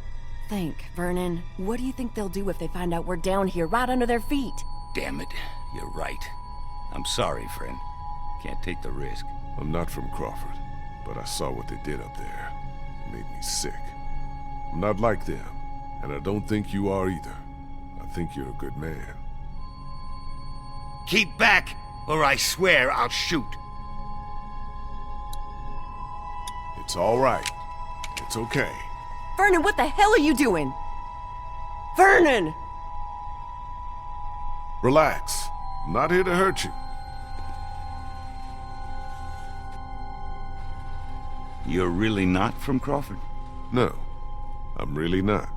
Think, Vernon. What do you think they'll do if they find out we're down here right under their feet? Damn it. You're right. I'm sorry, friend. Can't take the risk. I'm not from Crawford, but I saw what they did up there. It made me sick. I'm not like them, and I don't think you are either. I think you're a good man. Keep back, or I swear I'll shoot. It's all right. It's okay. Vernon, what the hell are you doing? Vernon! Relax. I'm not here to hurt you. You're really not from Crawford? No, I'm really not.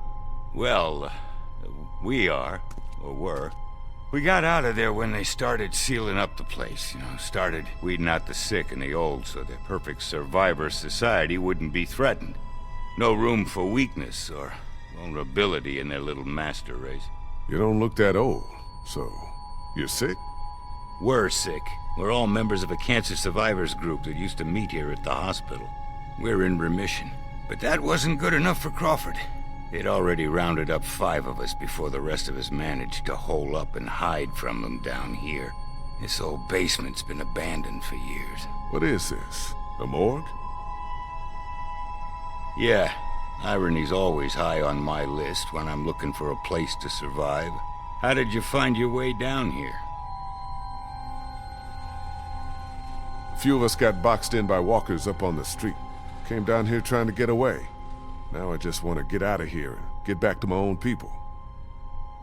Well, we are, or were. We got out of there when they started sealing up the place, started weeding out the sick and the old so the perfect survivor society wouldn't be threatened. No room for weakness or vulnerability in their little master race. You don't look that old, so you're sick? We're sick. We're all members of a cancer survivors group that used to meet here at the hospital. We're in remission. But that wasn't good enough for Crawford. They'd already rounded up 5 of us before the rest of us managed to hole up and hide from them down here. This old basement's been abandoned for years. What is this? A morgue? Yeah, Irony's always high on my list when I'm looking for a place to survive. How did you find your way down here? A few of us got boxed in by walkers up on the street. Came down here trying to get away. Now I just want to get out of here and get back to my own people.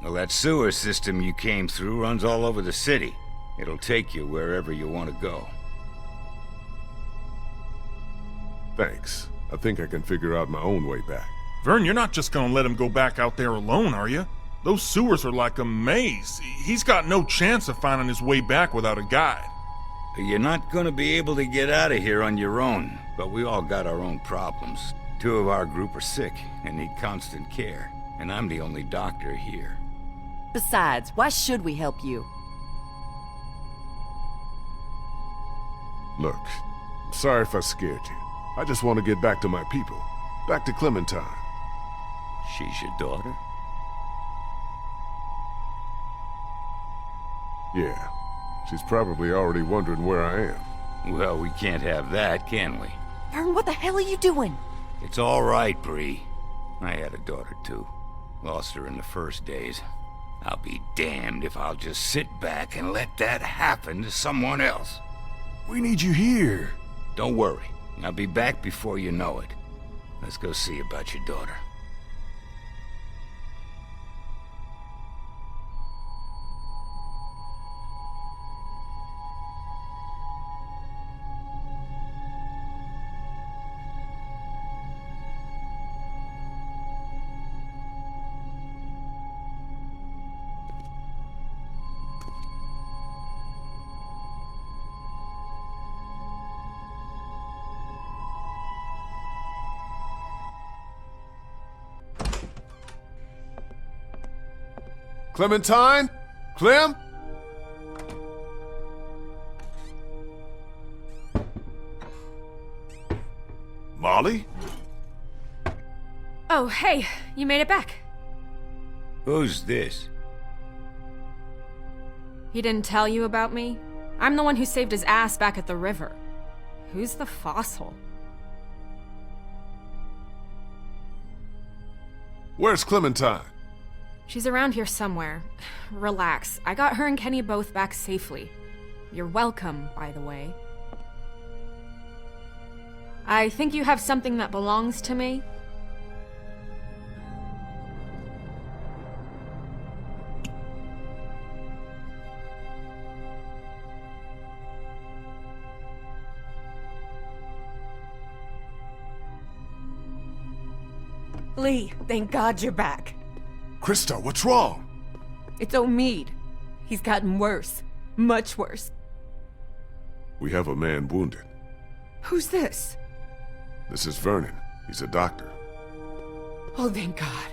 Well, that sewer system you came through runs all over the city. It'll take you wherever you want to go. Thanks. I think I can figure out my own way back. Vern, you're not just gonna let him go back out there alone, are you? Those sewers are like a maze. He's got no chance of finding his way back without a guide. You're not gonna be able to get out of here on your own, but we all got our own problems. 2 of our group are sick and need constant care, and I'm the only doctor here. Besides, why should we help you? Look, I'm sorry if I scared you. I just want to get back to my people. Back to Clementine. She's your daughter? Yeah. She's probably already wondering where I am. Well, we can't have that, can we? Vern, what the hell are you doing? It's all right, Bree. I had a daughter, too. Lost her in the first days. I'll be damned if I'll just sit back and let that happen to someone else. We need you here. Don't worry. I'll be back before you know it. Let's go see about your daughter. Clementine? Clem? Molly? Oh, hey, you made it back. Who's this? He didn't tell you about me? I'm the one who saved his ass back at the river. Who's the fossil? Where's Clementine? She's around here somewhere. Relax. I got her and Kenny both back safely. You're welcome, by the way. I think you have something that belongs to me. Lee, thank God you're back. Christa, what's wrong? It's Omid. He's gotten worse. Much worse. We have a man wounded. Who's this? This is Vernon. He's a doctor. Oh, thank God.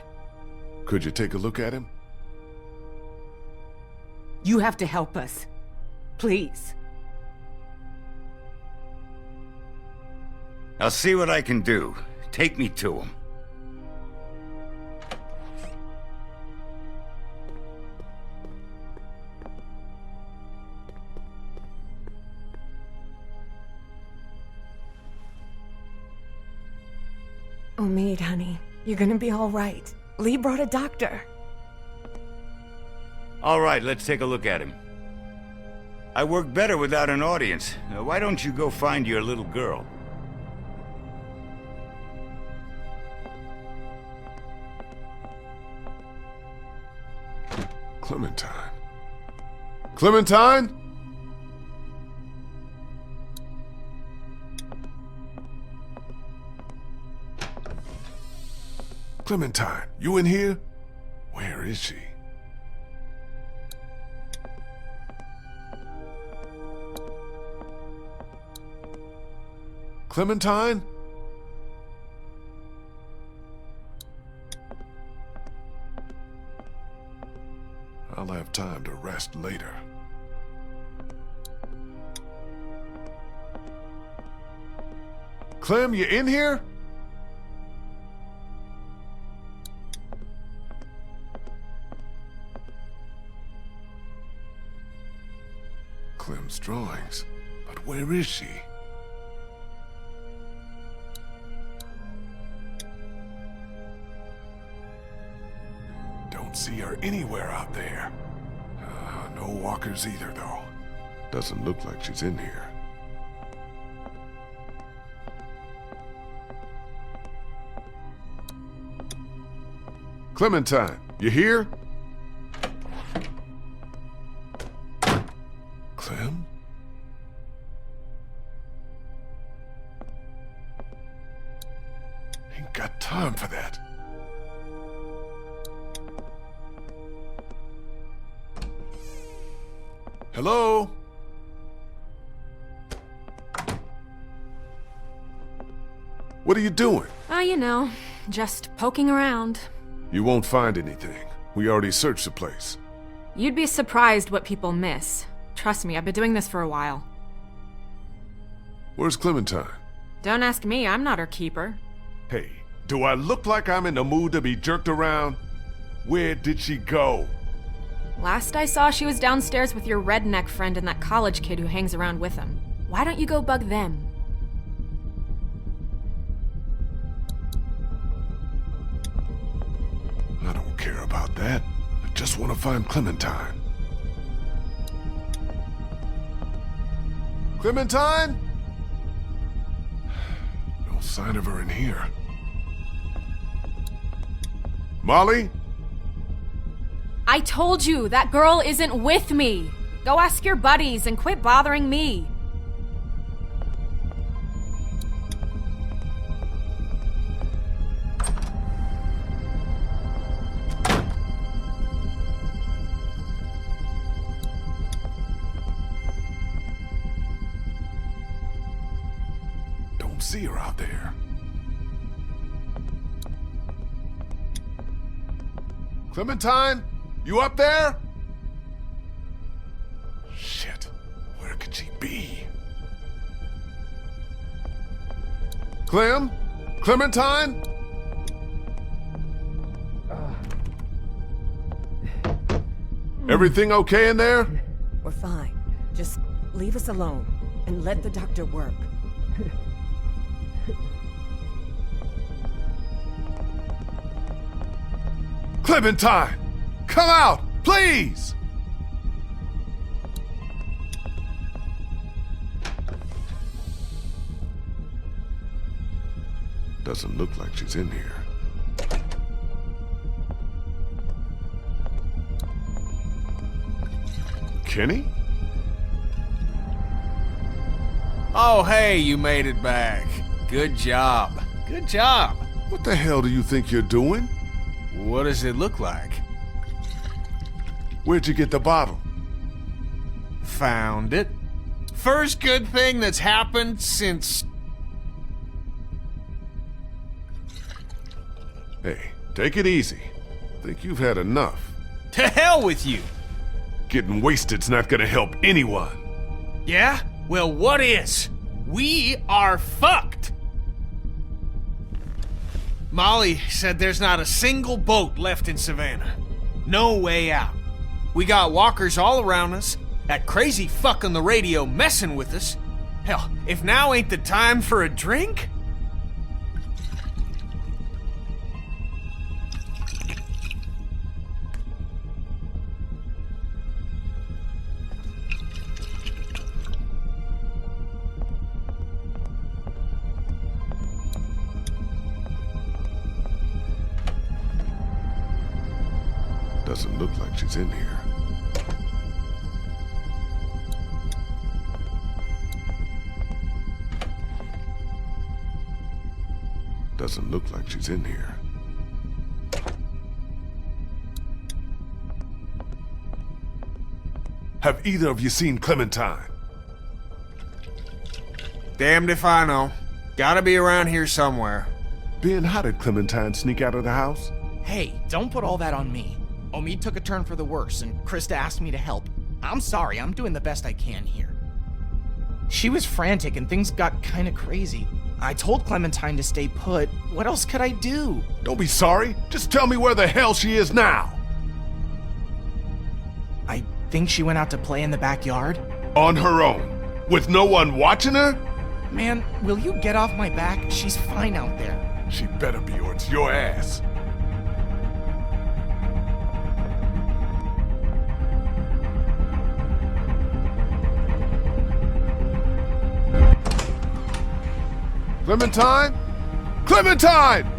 Could you take a look at him? You have to help us. Please. I'll see what I can do. Take me to him. Omid, honey, you're gonna be all right. Lee brought a doctor. All right, let's take a look at him. I work better without an audience. Why don't you go find your little girl? Clementine. Clementine? Clementine, you in here? Where is she? Clementine? I'll have time to rest later. Clem, you in here? Clem's drawings. But where is she? see her anywhere out there. No walkers either, though. Doesn't look like she's in here. Clementine, you here? Clem? Ain't got time for that. Hello? What are you doing? Oh, you know, just poking around. You won't find anything. We already searched the place. You'd be surprised what people miss. Trust me, I've been doing this for a while. Where's Clementine? Don't ask me, I'm not her keeper. Hey, do I look like I'm in the mood to be jerked around? Where did she go? Last I saw, she was downstairs with your redneck friend and that college kid who hangs around with him. Why don't you go bug them? I don't care about that. I just want to find Clementine. Clementine? No sign of her in here. Molly? I told you, that girl isn't with me! Go ask your buddies and quit bothering me! Don't see her out there. Clementine? You up there? Shit. Where could she be? Clem? Clementine? Everything okay in there? We're fine. Just leave us alone and let the doctor work. Clementine! Come out, please! Doesn't look like she's in here. Kenny? Oh, hey, you made it back. Good job. Good job. What the hell do you think you're doing? What does it look like? Where'd you get the bottle? Found it. First good thing that's happened since... Hey, take it easy. Think you've had enough. To hell with you! Getting wasted's not gonna help anyone. Yeah? Well, what is? We are fucked! Molly said there's not a single boat left in Savannah. No way out. We got walkers all around us, that crazy fuck on the radio messing with us. Hell, if now ain't the time for a drink? Doesn't look like she's in here. Doesn't look like she's in here. Have either of you seen Clementine? Damned if I know. Gotta be around here somewhere. Ben, how did Clementine sneak out of the house? Hey, don't put all that on me. Omid took a turn for the worse, and Christa asked me to help. I'm sorry, I'm doing the best I can here. She was frantic, and things got kinda crazy. I told Clementine to stay put. What else could I do? Don't be sorry. Just tell me where the hell she is now. I think she went out to play in the backyard. On her own? With no one watching her? Man, will you get off my back? She's fine out there. She better be, or it's your ass. Clementine? Clementine!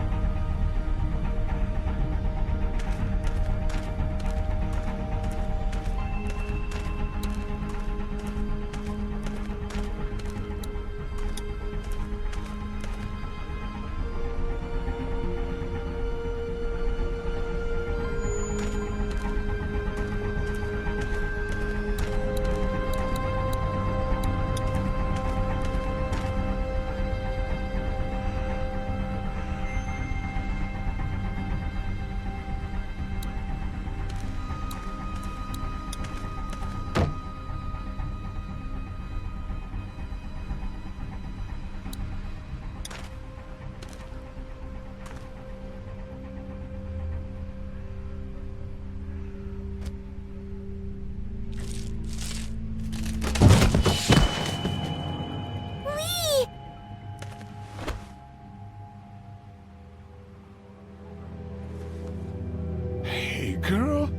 Hey, girl.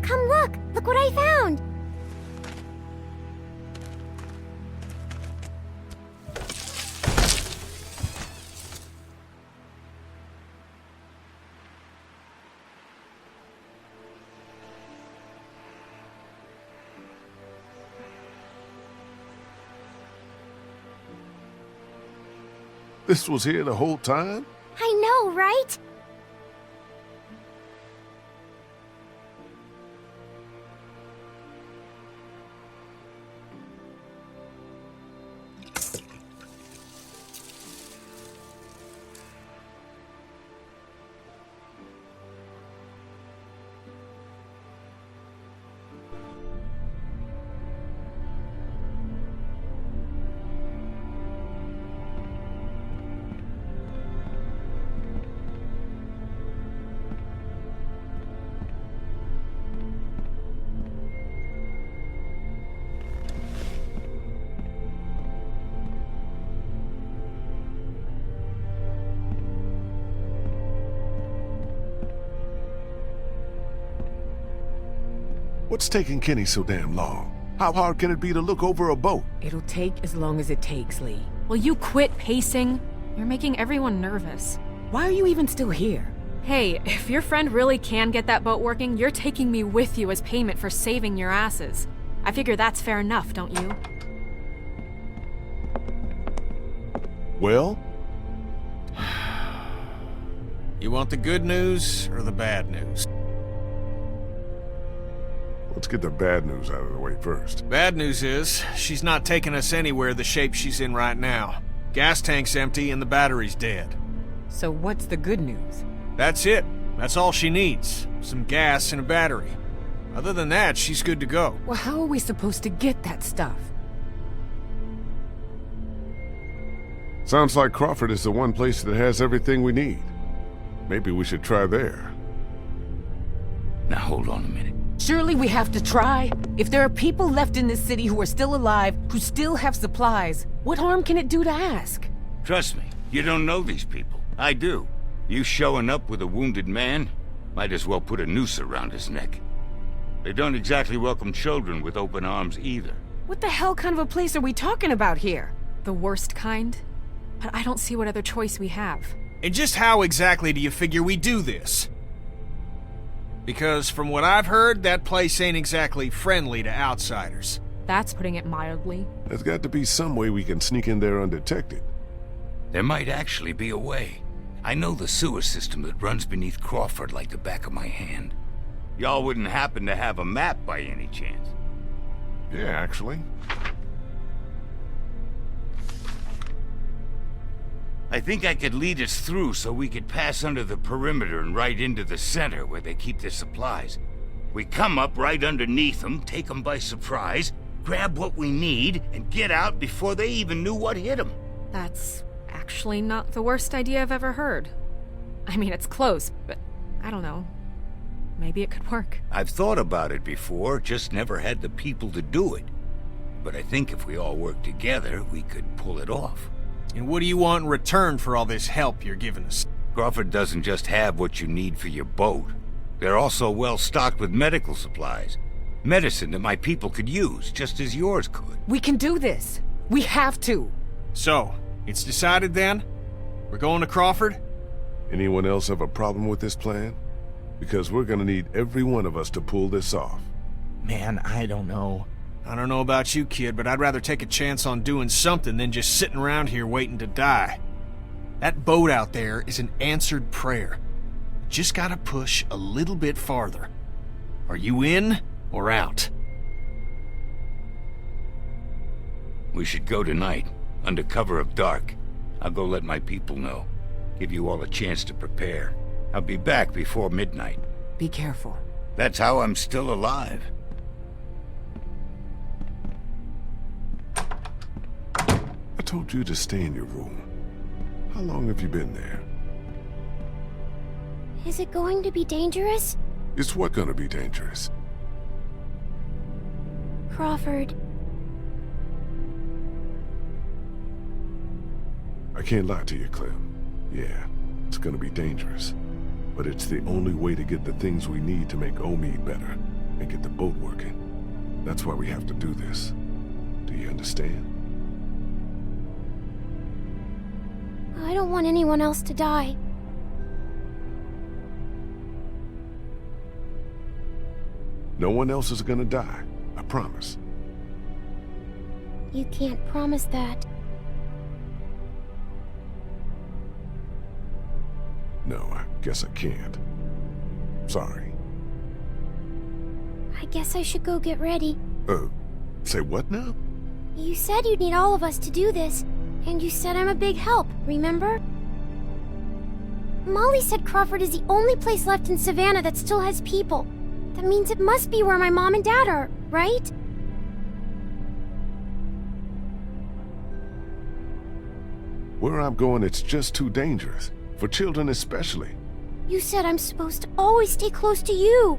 Come look! Look what I found! This was here the whole time? I know, right? What's taking Kenny so damn long? How hard can it be to look over a boat? It'll take as long as it takes, Lee. Will you quit pacing? You're making everyone nervous. Why are you even still here? Hey, if your friend really can get that boat working, you're taking me with you as payment for saving your asses. I figure that's fair enough, don't you? Well? You want the good news or the bad news? Let's get the bad news out of the way first. Bad news is, she's not taking us anywhere the shape she's in right now. Gas tank's empty and the battery's dead. So what's the good news? That's it. That's all she needs. Some gas and a battery. Other than that, she's good to go. Well, how are we supposed to get that stuff? Sounds like Crawford is the one place that has everything we need. Maybe we should try there. Now hold on a minute. Surely we have to try. If there are people left in this city who are still alive, who still have supplies, what harm can it do to ask? Trust me, you don't know these people. I do. You showing up with a wounded man? Might as well put a noose around his neck. They don't exactly welcome children with open arms either. What the hell kind of a place are we talking about here? The worst kind? But I don't see what other choice we have. And just how exactly do you figure we do this? Because from what I've heard, that place ain't exactly friendly to outsiders. That's putting it mildly. There's got to be some way we can sneak in there undetected. There might actually be a way. I know the sewer system that runs beneath Crawford like the back of my hand. Y'all wouldn't happen to have a map by any chance? Yeah, actually. I think I could lead us through so we could pass under the perimeter and right into the center where they keep their supplies. We come up right underneath them, take them by surprise, grab what we need, and get out before they even knew what hit them. That's actually not the worst idea I've ever heard. I mean, it's close, but I don't know. Maybe it could work. I've thought about it before, just never had the people to do it. But I think if we all work together, we could pull it off. And what do you want in return for all this help you're giving us? Crawford doesn't just have what you need for your boat. They're also well stocked with medical supplies. Medicine that my people could use, just as yours could. We can do this. We have to. So, it's decided then? We're going to Crawford? Anyone else have a problem with this plan? Because we're gonna need every one of us to pull this off. Man, I don't know. I don't know about you, kid, but I'd rather take a chance on doing something than just sitting around here waiting to die. That boat out there is an answered prayer. Just gotta push a little bit farther. Are you in or out? We should go tonight, under cover of dark. I'll go let my people know. Give you all a chance to prepare. I'll be back before midnight. Be careful. That's how I'm still alive. I told you to stay in your room. How long have you been there? Is it going to be dangerous? It's what gonna be dangerous? Crawford. I can't lie to you, Clem. Yeah, it's gonna be dangerous. But it's the only way to get the things we need to make Omid better and get the boat working. That's why we have to do this. Do you understand? I don't want anyone else to die. No one else is gonna die. I promise. You can't promise that. No, I guess I can't. Sorry. I guess I should go get ready. Say what now? You said you'd need all of us to do this, and you said I'm a big help, remember? Molly said Crawford is the only place left in Savannah that still has people. That means it must be where my mom and dad are, right? Where I'm going, it's just too dangerous. For children especially. You said I'm supposed to always stay close to you.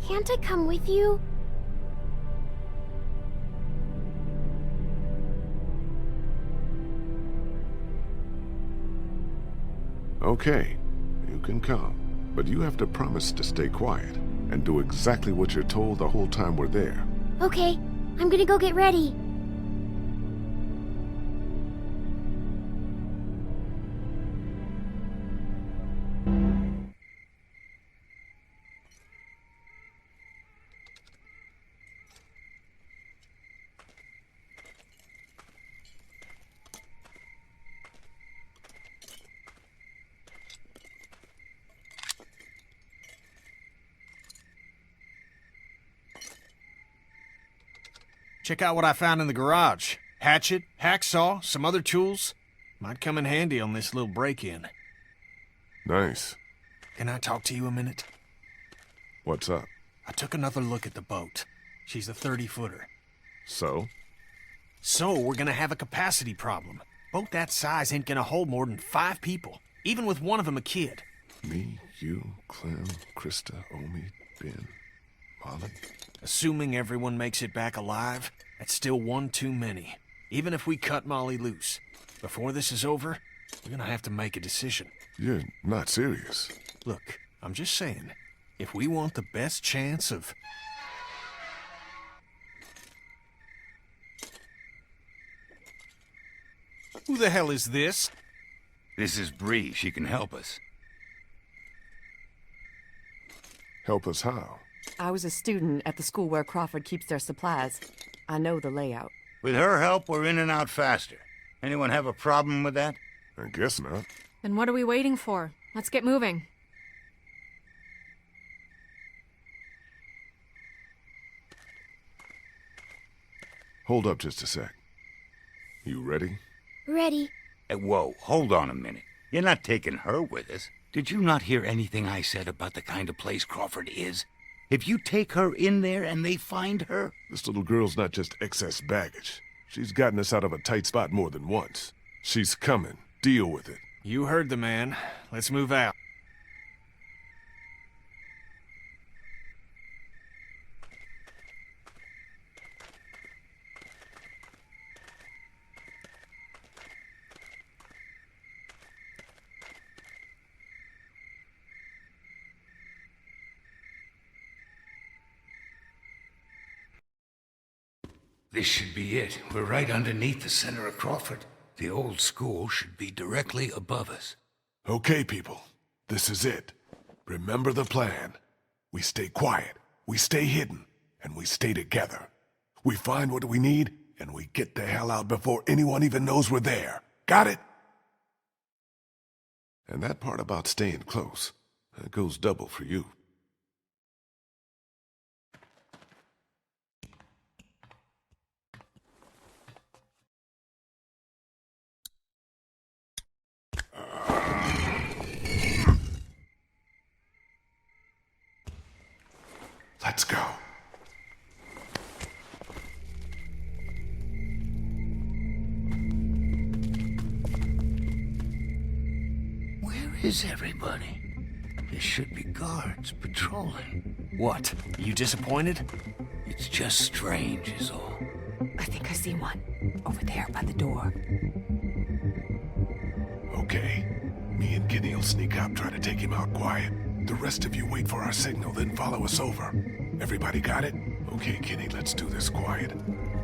Can't I come with you? Okay, you can come. But you have to promise to stay quiet and do exactly what you're told the whole time we're there. Okay, I'm gonna go get ready. Check out what I found in the garage. Hatchet, hacksaw, some other tools. Might come in handy on this little break-in. Nice. Can I talk to you a minute? What's up? I took another look at the boat. She's a 30-footer. So? So, we're gonna have a capacity problem. Boat that size ain't gonna hold more than 5 people, even with one of them a kid. Me, you, Clem, Christa, Omid, Ben, Molly. Assuming everyone makes it back alive, that's still one too many. Even if we cut Molly loose. Before this is over, we're gonna have to make a decision. You're not serious. Look, I'm just saying, if we want the best chance of... Who the hell is this? This is Bree. She can help us. Help us how? I was a student at the school where Crawford keeps their supplies. I know the layout. With her help, we're in and out faster. Anyone have a problem with that? I guess not. Then what are we waiting for? Let's get moving. Hold up just a sec. You ready? Ready. Whoa, hold on a minute. You're not taking her with us. Did you not hear anything I said about the kind of place Crawford is? If you take her in there and they find her... This little girl's not just excess baggage. She's gotten us out of a tight spot more than once. She's coming. Deal with it. You heard the man. Let's move out. This should be it. We're right underneath the center of Crawford. The old school should be directly above us. Okay, people. This is it. Remember the plan. We stay quiet, we stay hidden, and we stay together. We find what we need, and we get the hell out before anyone even knows we're there. Got it? And that part about staying close, that goes double for you. Let's go. Where is everybody? There should be guards patrolling. What? You disappointed? It's just strange is all. I think I see one. Over there by the door. Okay. Me and Kenny will sneak out, try to take him out quiet. The rest of you wait for our signal, then follow us over. Everybody got it? Okay, Kenny, let's do this quiet.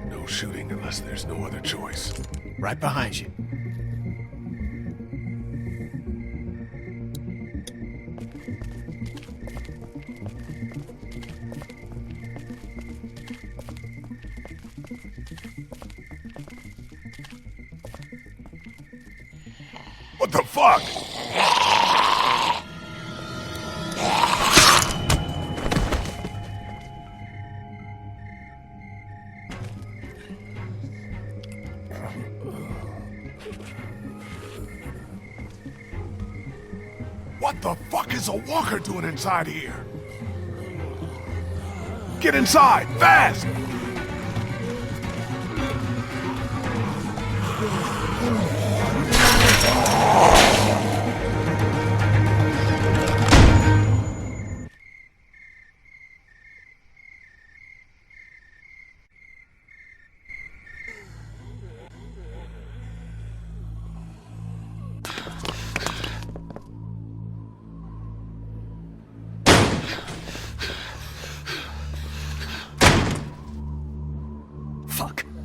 No shooting unless there's no other choice. Right behind you. What the fuck? What the fuck is a walker doing inside here? Get inside, fast!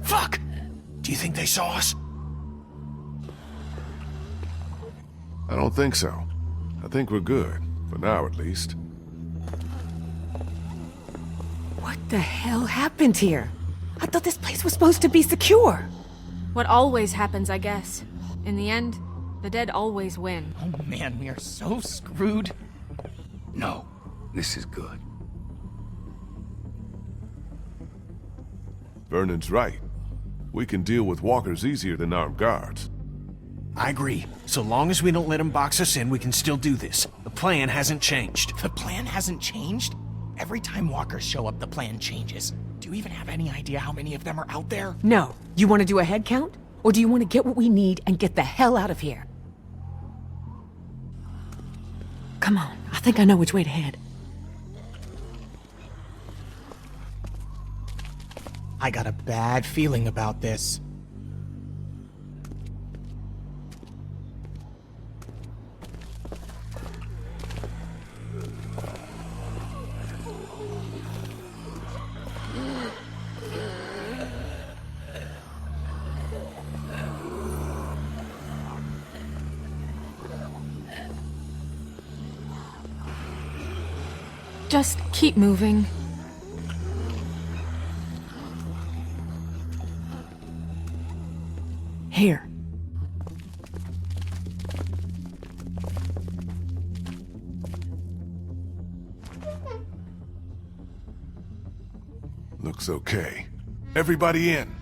Fuck! Do you think they saw us? I don't think so. I think we're good. For now, at least. What the hell happened here? I thought this place was supposed to be secure. What always happens, I guess. In the end, the dead always win. Oh man, we are so screwed. No, this is good. Vernon's right. We can deal with walkers easier than armed guards. I agree. So long as we don't let them box us in, we can still do this. The plan hasn't changed. The plan hasn't changed? Every time walkers show up, the plan changes. Do you even have any idea how many of them are out there? No. You want to do a head count? Or do you want to get what we need and get the hell out of here? Come on. I think I know which way to head. I got a bad feeling about this. Just keep moving. Here. Looks okay. Everybody in.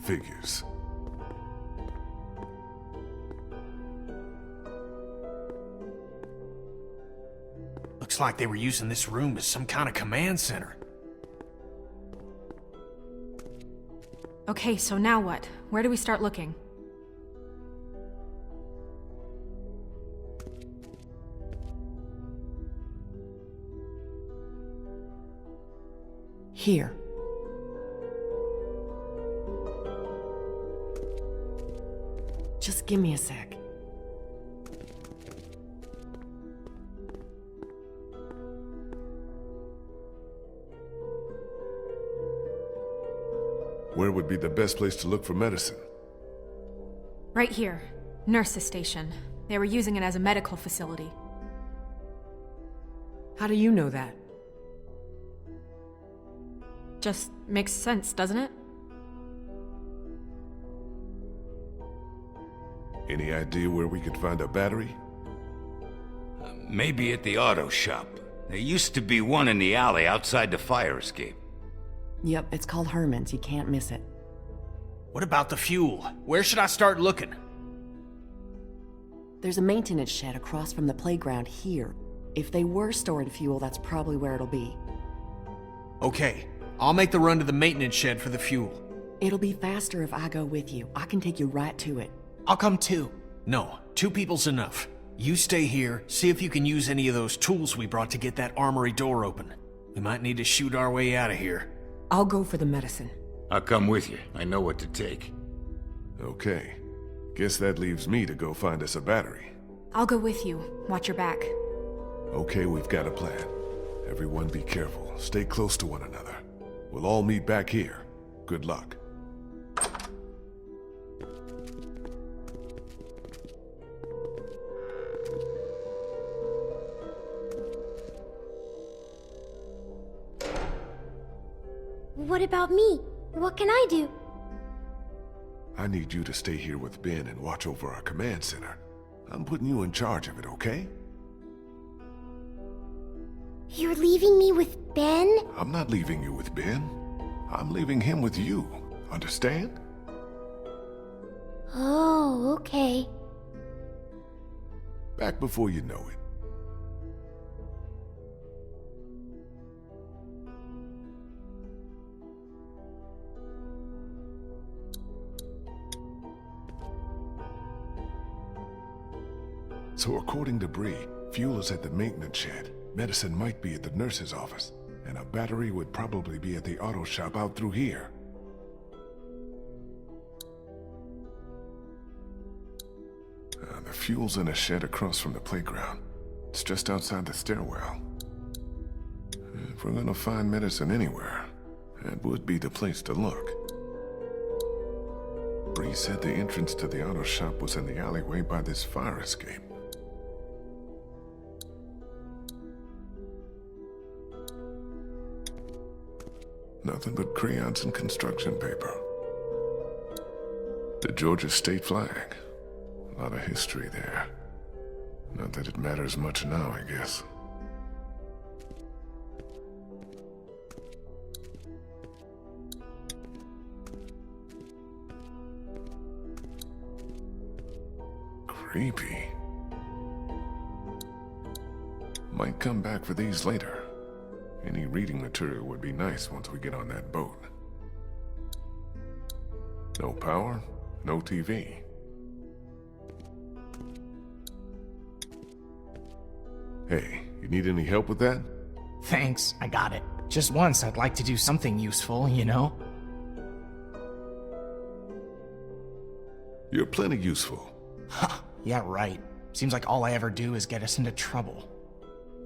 Figures. Looks like they were using this room as some kind of command center. Okay, so now what? Where do we start looking? Here. Just give me a sec. Where would be the best place to look for medicine? Right here. Nurse's station. They were using it as a medical facility. How do you know that? Just makes sense, doesn't it? Any idea where we could find a battery? Maybe at the auto shop. There used to be one in the alley outside the fire escape. Yep, it's called Herman's. You can't miss it. What about the fuel? Where should I start looking? There's a maintenance shed across from the playground here. If they were storing fuel, that's probably where it'll be. Okay, I'll make the run to the maintenance shed for the fuel. It'll be faster if I go with you. I can take you right to it. I'll come too. No, 2 people's enough. You stay here, see if you can use any of those tools we brought to get that armory door open. We might need to shoot our way out of here. I'll go for the medicine. I'll come with you. I know what to take. Okay. Guess that leaves me to go find us a battery. I'll go with you. Watch your back. Okay, we've got a plan. Everyone be careful. Stay close to one another. We'll all meet back here. Good luck. What about me? What can I do? I need you to stay here with Ben and watch over our command center. I'm putting you in charge of it, okay? You're leaving me with Ben? I'm not leaving you with Ben. I'm leaving him with you. Understand? Oh, okay. Back before you know it. So according to Bree, fuel is at the maintenance shed, medicine might be at the nurse's office, and a battery would probably be at the auto shop out through here. The fuel's in a shed across from the playground. It's just outside the stairwell. If we're gonna find medicine anywhere, that would be the place to look. Bree said the entrance to the auto shop was in the alleyway by this fire escape. Nothing but crayons and construction paper. The Georgia state flag. A lot of history there. Not that it matters much now, I guess. Creepy. Might come back for these later. Any reading material would be nice once we get on that boat. No power, no TV. Hey, you need any help with that? Thanks, I got it. Just once I'd like to do something useful, you know? You're plenty useful. Huh, yeah, right. Seems like all I ever do is get us into trouble.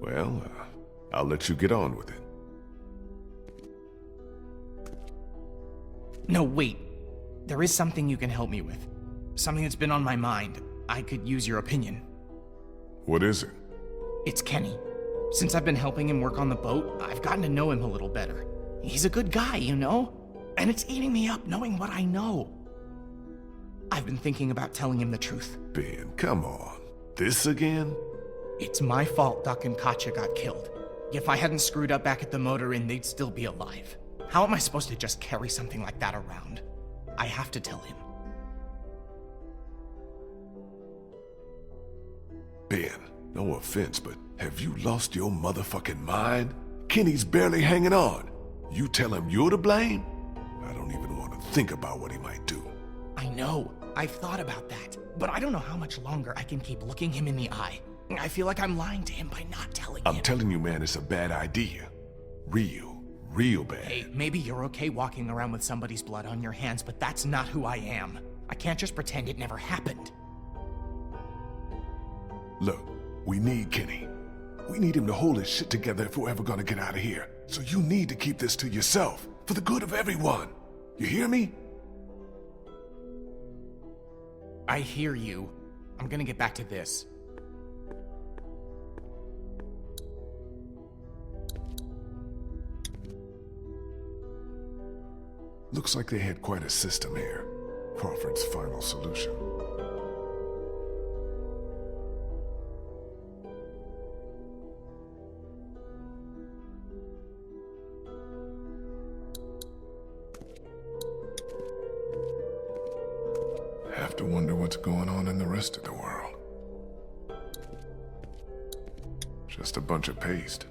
Well, I'll let you get on with it. No, wait. There is something you can help me with. Something that's been on my mind. I could use your opinion. What is it? It's Kenny. Since I've been helping him work on the boat, I've gotten to know him a little better. He's a good guy, you know? And it's eating me up knowing what I know. I've been thinking about telling him the truth. Ben, come on. This again? It's my fault Duck and Katya got killed. If I hadn't screwed up back at the motor inn, they'd still be alive. How am I supposed to just carry something like that around? I have to tell him. Ben, no offense, but have you lost your motherfucking mind? Kenny's barely hanging on. You tell him you're to blame? I don't even want to Think about what he might do. I know. I've thought about that. But I don't know how much longer I can keep looking him in the eye. I feel like I'm lying to him by not telling him. I'm telling you, man, it's a bad idea. Real bad. Hey, maybe you're okay walking around with somebody's blood on your hands, but that's not who I am. I can't just pretend it never happened. Look, we need Kenny. We need him to hold his shit together if we're ever gonna get out of here. So you need to keep this to yourself, for the good of everyone. You hear me? I hear you. I'm gonna get back to this. Looks like they had quite a system here. Crawford's final solution. Have to wonder what's going on in the rest of the world. Just a bunch of paste.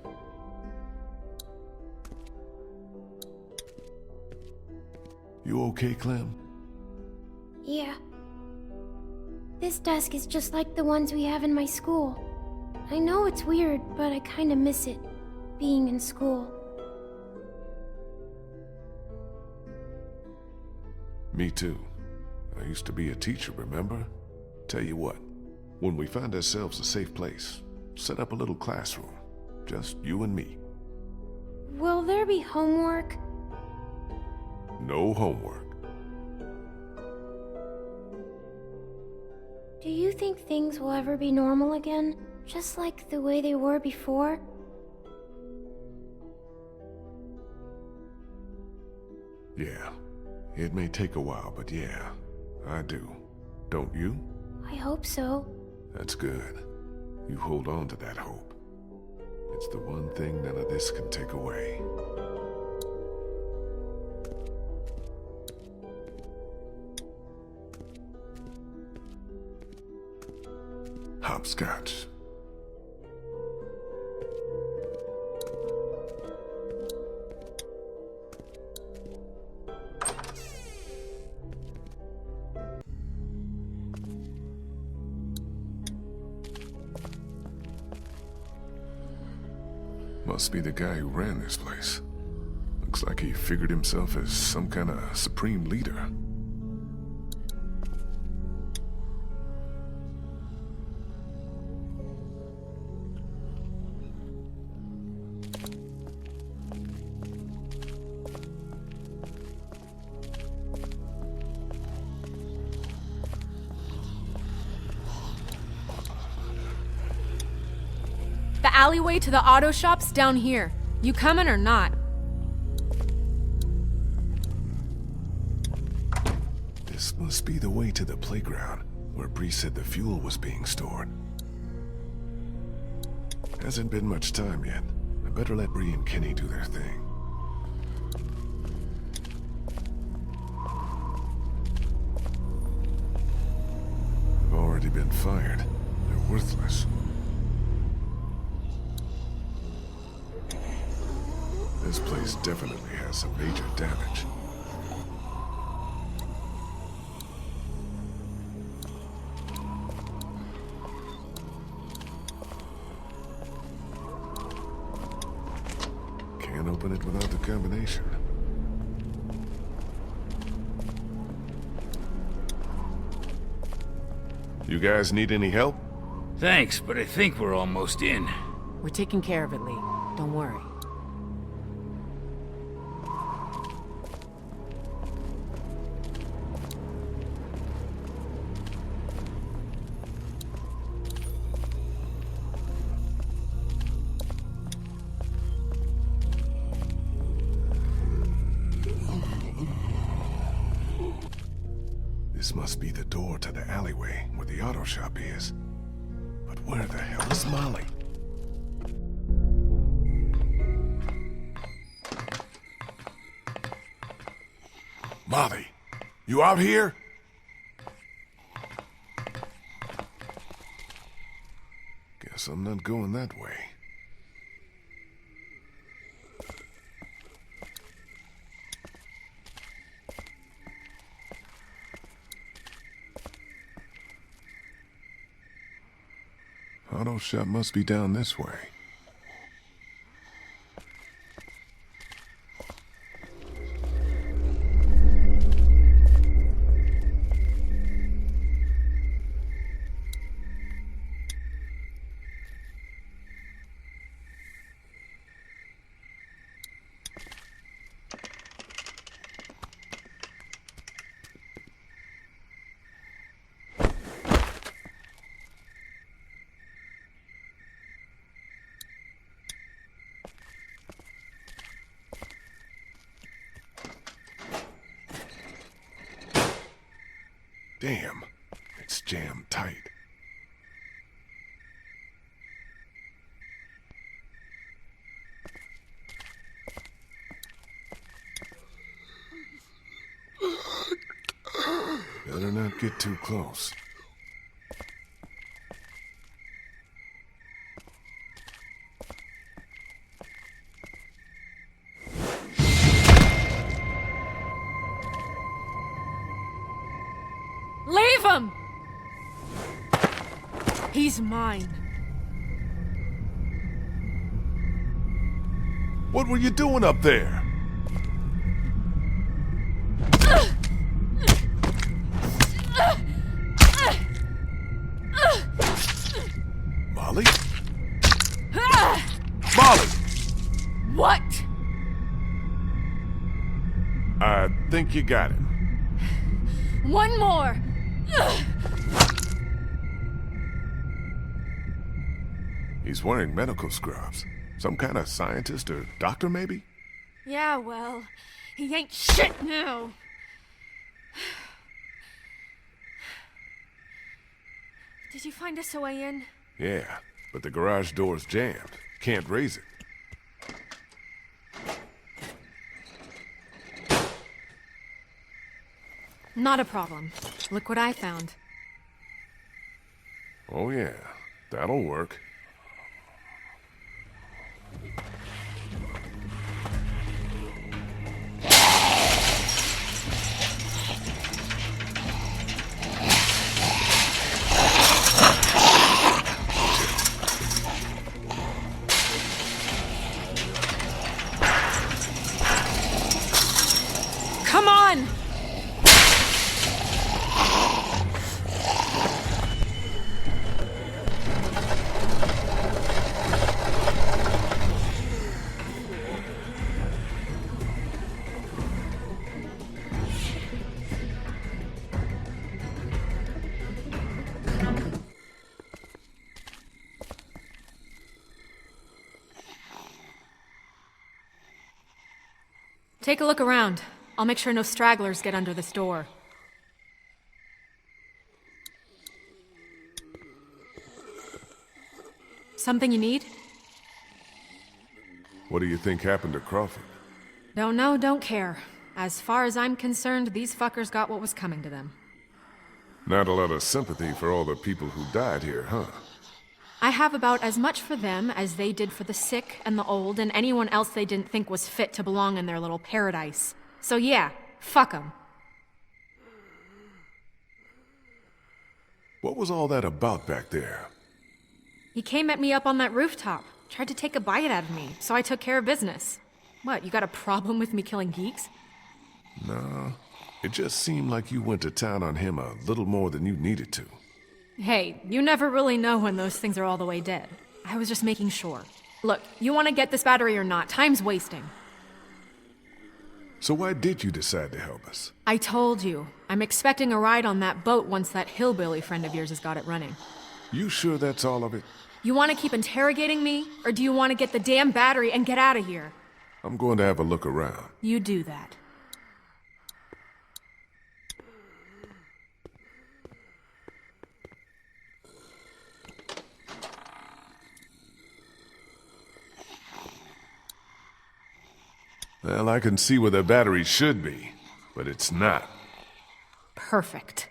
You okay, Clem? Yeah. This desk is just like the ones we have in my school. I know it's weird, but I kinda miss it, being in school. Me too. I used to be a teacher, remember? Tell you what, when we find ourselves a safe place, set up a little classroom. Just you and me. Will there be homework? No homework. Do you think things will ever be normal again? Just like the way they were before? Yeah. It may take a while, but yeah, I do. Don't you? I hope so. That's good. You hold on to that hope. It's the one thing none of this can take away. Hopscotch. Must be the guy who ran this place. Looks like he figured himself as some kind of supreme leader. The alleyway to the auto shop's down here. You coming or not? This must be the way to the playground, where Bree said the fuel was being stored. Hasn't been much time yet. I better let Bree and Kenny do their thing. They've already been fired. They're worthless. This place definitely has some major damage. Can't open it without the combination. You guys need any help? Thanks, but I think we're almost in. We're taking care of it, Lee. Don't worry. This must be the door to the alleyway where the auto shop is. But where the hell is Molly? Molly, you out here? Guess I'm not going that way. Auto shop must be down this way. Damn, it's jammed tight. Better not get too close. Leave him! He's mine. What were you doing up there? Molly? Molly! What? I think you got him. One more! He's wearing medical scrubs. Some kind of scientist or doctor, maybe? Yeah, well, he ain't shit now. Did you find us a way in? Yeah, but the garage door's jammed. Can't raise it. Not a problem. Look what I found. Oh yeah, that'll work. Come on! Take a look around. I'll make sure no stragglers get under this door. Something you need? What do you think happened to Crawford? Don't know, don't care. As far as I'm concerned, these fuckers got what was coming to them. Not a lot of sympathy for all the people who died here, huh? I have about as much for them as they did for the sick and the old and anyone else they didn't think was fit to belong in their little paradise. So yeah, fuck them. What was all that about back there? He came at me up on that rooftop, tried to take a bite out of me, so I took care of business. What, you got a problem with me killing geeks? No, it just seemed like you went to town on him a little more than you needed to. Hey, you never really know when those things are all the way dead. I was just making sure. Look, you want to get this battery or not? Time's wasting. So why did you decide to help us? I told you. I'm expecting a ride on that boat once that hillbilly friend of yours has got it running. You sure that's all of it? You want to keep interrogating me? Or do you want to get the damn battery and get out of here? I'm going to have a look around. You do that. Well, I can see where the battery should be, but it's not. Perfect.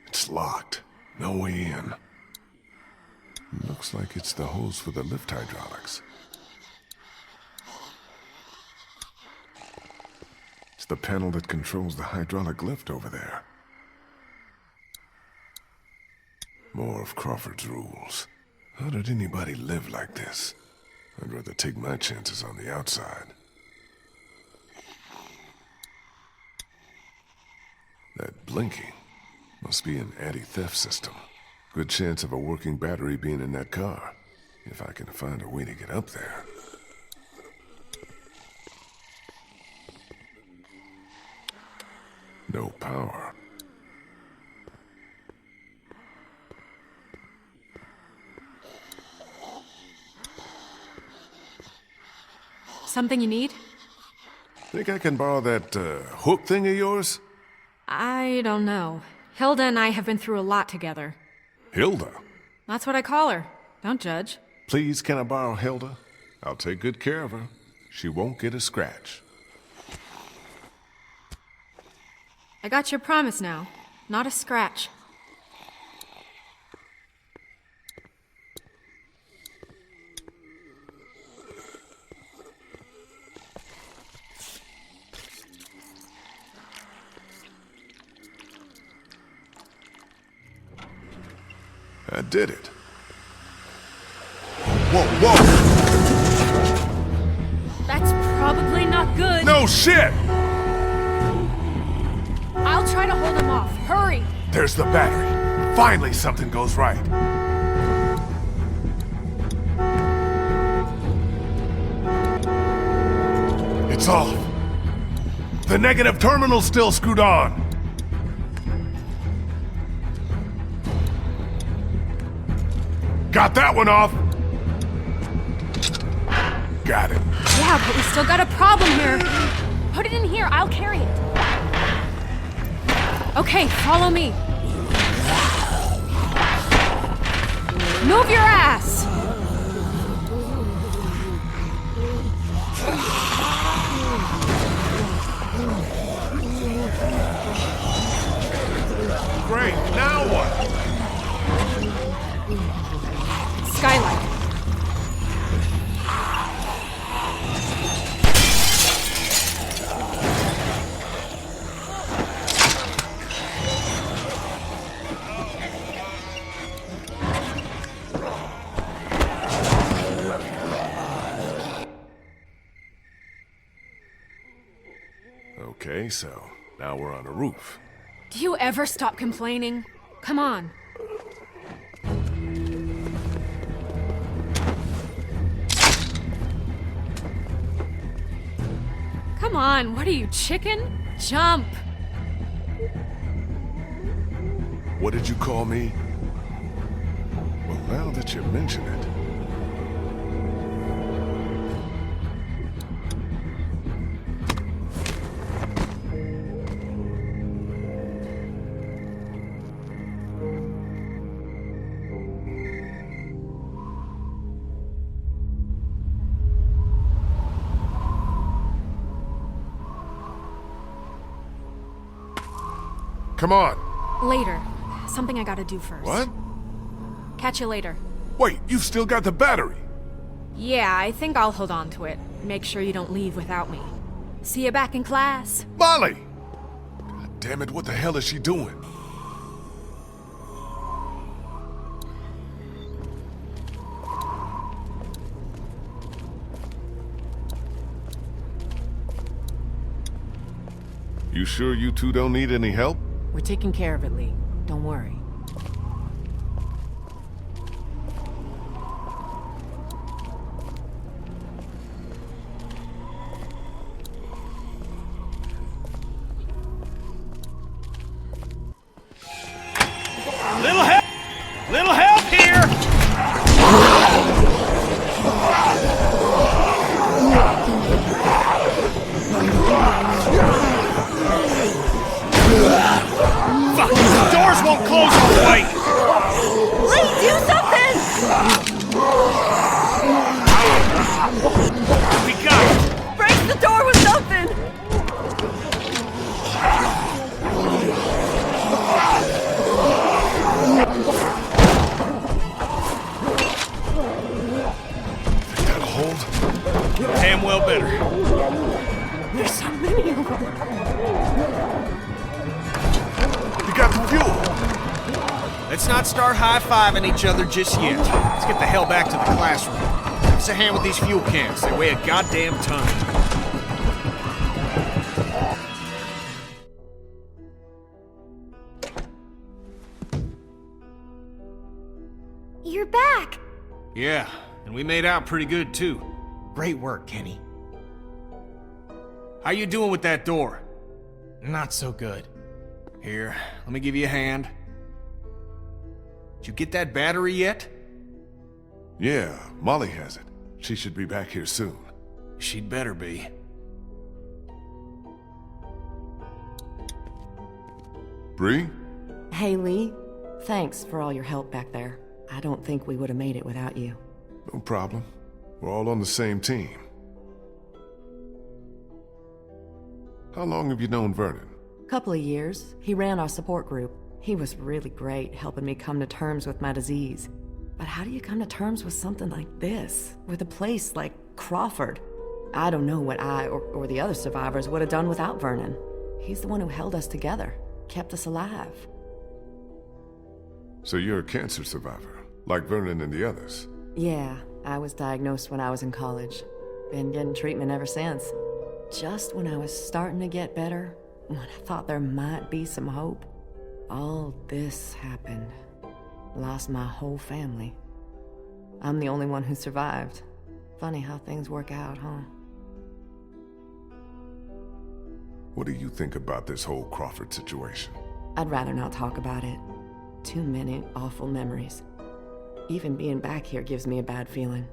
It's locked. No way in. Looks like it's the hose for the lift hydraulics. It's the panel that controls the hydraulic lift over there. More of Crawford's rules. How did anybody live like this? I'd rather take my chances on the outside. That blinking must be an anti-theft system. Good chance of a working battery being in that car, if I can find a way to get up there. No power. Something you need? Think I can borrow that hook thing of yours? I don't know. Hilda and I have been through a lot together. Hilda? That's what I call her. Don't judge. Please, can I borrow Hilda? I'll take good care of her. She won't get a scratch. I got your promise now. Not a scratch. I did it. Whoa, whoa! That's probably not good. No shit! I'll try to hold him off. Hurry! There's the battery. Finally something goes right. It's off. The negative terminal's still screwed on. Got that one off. Got it. Yeah, but we still got a problem here. Put it in here. I'll carry it. Okay, follow me. Move your ass! Great, now what? Skylight. Okay, so now we're on a roof. Do you ever stop complaining? Come on. Come on, what are you, chicken? Jump! What did you call me? Well, now that you mention it. Come on. Later. Something I gotta do first. What? Catch you later. Wait, you've still got the battery. Yeah, I think I'll hold on to it. Make sure you don't leave without me. See you back in class. Molly! God damn it, what the hell is she doing? You sure you two don't need any help? We're taking care of it, Lee. Don't worry. Little help! Little help here! Fuck! The doors won't close all the way! Lee, do something! We got it! Break the door with something! Think that'll hold? Damn well better. There's so many of them. You got the fuel! Let's not start high-fiving each other just yet. Let's get the hell back to the classroom. Give us a hand with these fuel cans. They weigh a goddamn ton. You're back! Yeah, and we made out pretty good, too. Great work, Kenny. How you doing with that door? Not so good. Here, let me give you a hand. Did you get that battery yet? Yeah, Molly has it. She should be back here soon. She'd better be. Bree? Hey, Lee. Thanks for all your help back there. I don't think we would have made it without you. No problem. We're all on the same team. How long have you known Vernon? Couple of years. He ran our support group. He was really great, helping me come to terms with my disease. But how do you come to terms with something like this? With a place like Crawford? I don't know what I or the other survivors would have done without Vernon. He's the one who held us together, kept us alive. So you're a cancer survivor, like Vernon and the others? Yeah, I was diagnosed when I was in college. Been getting treatment ever since. Just when I was starting to get better, when I thought there might be some hope, all this happened. Lost my whole family. I'm the only one who survived. Funny how things work out, huh? What do you think about this whole Crawford situation? I'd rather not talk about it. Too many awful memories. Even being back here gives me a bad feeling.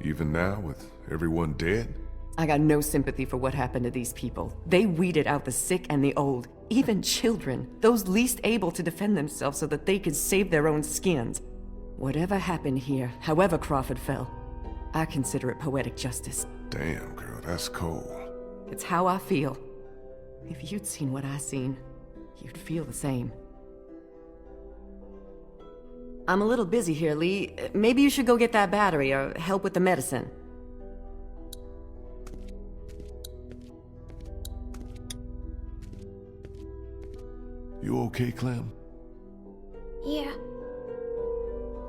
Even now, with everyone dead? I got no sympathy for what happened to these people. They weeded out the sick and the old, even children, those least able to defend themselves so that they could save their own skins. Whatever happened here, however Crawford fell, I consider it poetic justice. Damn, girl, that's cold. It's how I feel. If you'd seen what I seen, you'd feel the same. I'm a little busy here, Lee. Maybe you should go get that battery or help with the medicine. You okay, Clem? Yeah.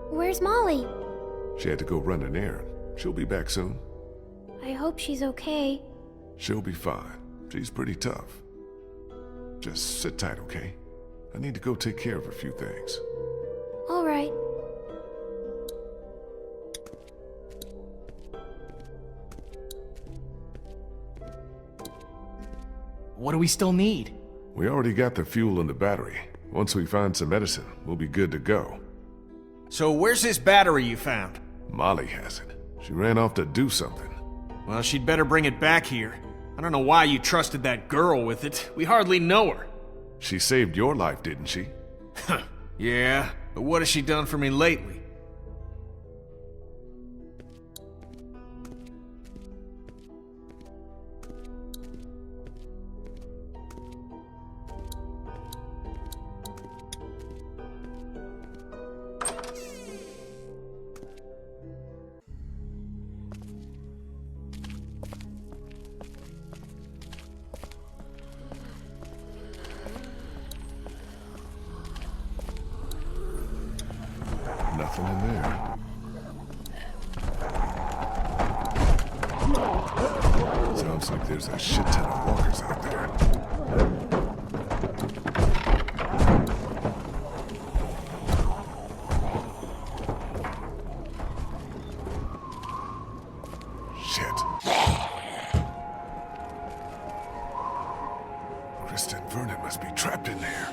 Where's Molly? She had to go run an errand. She'll be back soon. I hope she's okay. She'll be fine. She's pretty tough. Just sit tight, okay? I need to go take care of a few things. All right. What do we still need? We already got the fuel and the battery. Once we find some medicine, we'll be good to go. So where's this battery you found? Molly has it. She ran off to do something. Well, she'd better bring it back here. I don't know why you trusted that girl with it. We hardly know her. She saved your life, didn't she? Yeah, but what has she done for me lately? Nothing in there. Sounds like there's a shit ton of walkers out there. Shit. Christa and Vernon must be trapped in there.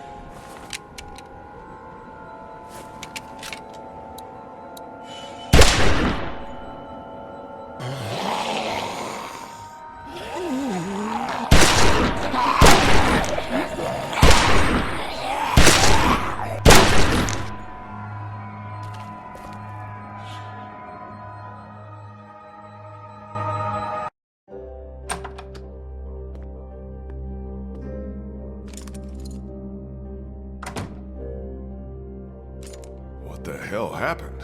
What the hell happened?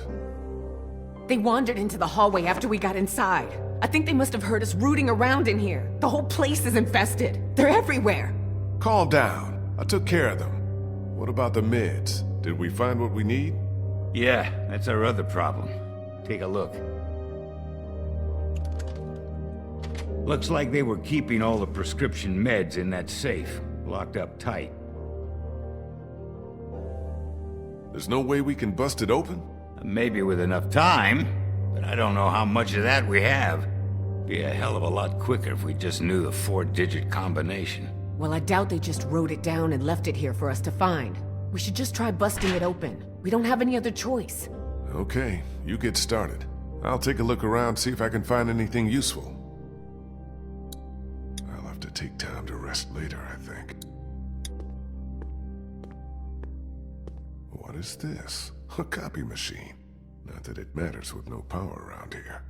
They wandered into the hallway after we got inside. I think they must have heard us rooting around in here. The whole place is infested. They're everywhere. Calm down. I took care of them. What about the meds? Did we find what we need? Yeah, that's our other problem. Take a look. Looks like they were keeping all the prescription meds in that safe, locked up tight. There's no way we can bust it open? Maybe with enough time, but I don't know how much of that we have. Be a hell of a lot quicker if we just knew the 4-digit combination. Well, I doubt they just wrote it down and left it here for us to find. We should just try busting it open. We don't have any other choice. Okay, you get started. I'll take a look around, see if I can find anything useful. I'll have to take time to rest later, I think. What is this? A copy machine. Not that it matters with no power around here.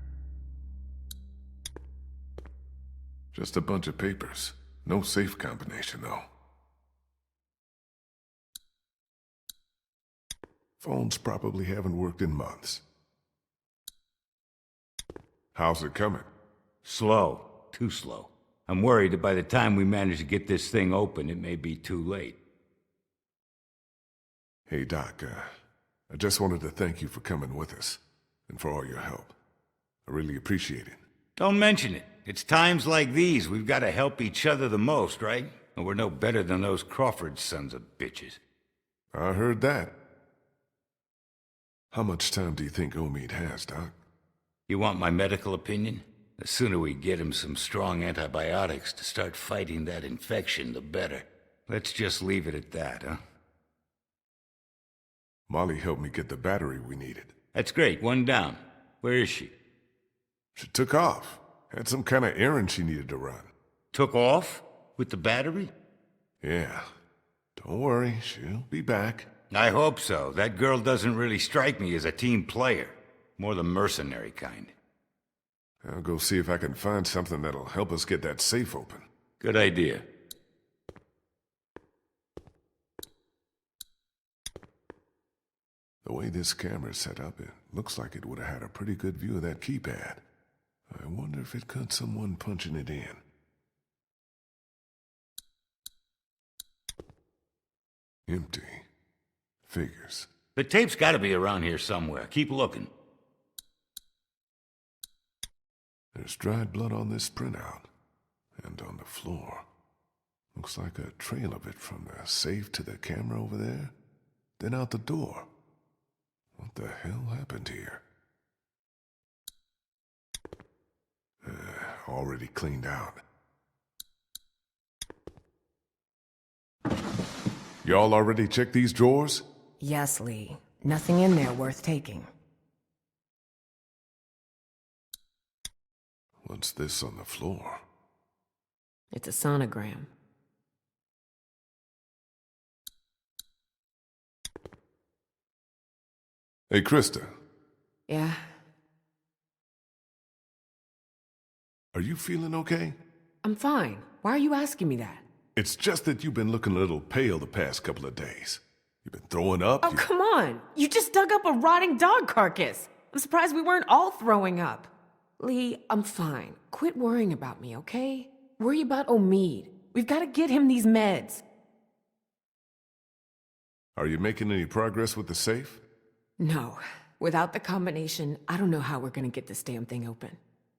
Just a bunch of papers. No safe combination, though. Phones probably haven't worked in months. How's it coming? Slow. Too slow. I'm worried that by the time we manage to get this thing open, it may be too late. Hey, Doc, I just wanted to thank you for coming with us, and for all your help. I really appreciate it. Don't mention it. It's times like these we've got to help each other the most, right? And we're no better than those Crawford sons of bitches. I heard that. How much time do you think Omid has, Doc? You want my medical opinion? The sooner we get him some strong antibiotics to start fighting that infection, the better. Let's just leave it at that, huh? Molly helped me get the battery we needed. That's great. One down. Where is she? She took off. Had some kind of errand she needed to run. Took off? With the battery? Yeah. Don't worry, she'll be back. I hope so. That girl doesn't really strike me as a team player. More the mercenary kind. I'll go see if I can find something that'll help us get that safe open. Good idea. The way this camera's set up, it looks like it would have had a pretty good view of that keypad. I wonder if it caught someone punching it in. Empty. Figures. The tape's gotta be around here somewhere. Keep looking. There's dried blood on this printout. And on the floor. Looks like a trail of it from the safe to the camera over there. Then out the door. What the hell happened here? Already cleaned out. Y'all already checked these drawers? Yes, Lee. Nothing in there worth taking. What's this on the floor? It's a sonogram. Hey, Christa. Yeah? Are you feeling okay? I'm fine. Why are you asking me that? It's just that you've been looking a little pale the past couple of days. You've been throwing up. Oh, come on! You just dug up a rotting dog carcass! I'm surprised we weren't all throwing up. Lee, I'm fine. Quit worrying about me, okay? Worry about Omid. We've got to get him these meds. Are you making any progress with the safe? No. Without the combination, I don't know how we're gonna get this damn thing open.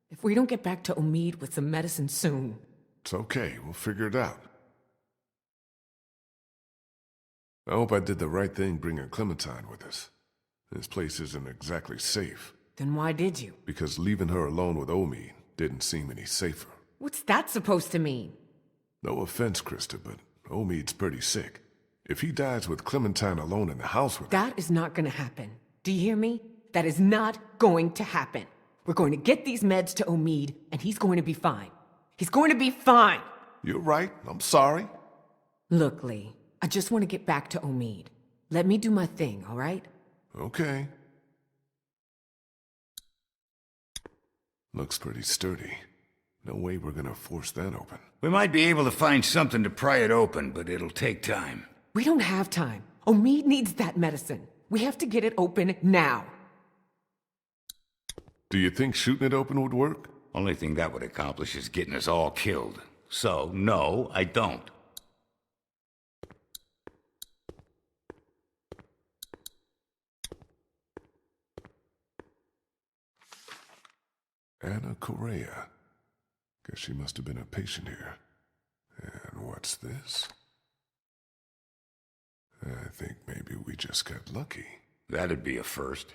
If we don't get back to Omid with some medicine soon... It's okay. We'll figure it out. I hope I did the right thing bringing Clementine with us. This place isn't exactly safe. Then why did you? Because leaving her alone with Omid didn't seem any safer. What's that supposed to mean? No offense, Christa, but Omid's pretty sick. If he dies with Clementine alone in the house with That is not gonna happen. Do you hear me? That is not going to happen. We're going to get these meds to Omid, and he's going to be fine. He's going to be fine! You're right. I'm sorry. Look, Lee, I just want to get back to Omid. Let me do my thing, all right? Okay. Looks pretty sturdy. No way we're gonna force that open. We might be able to find something to pry it open, but it'll take time. We don't have time. Omid needs that medicine. We have to get it open now. Do you think shooting it open would work? Only thing that would accomplish is getting us all killed. So, no, I don't. Anna Correa. Guess she must have been a patient here. And what's this? I think maybe we just got lucky. That'd be a first.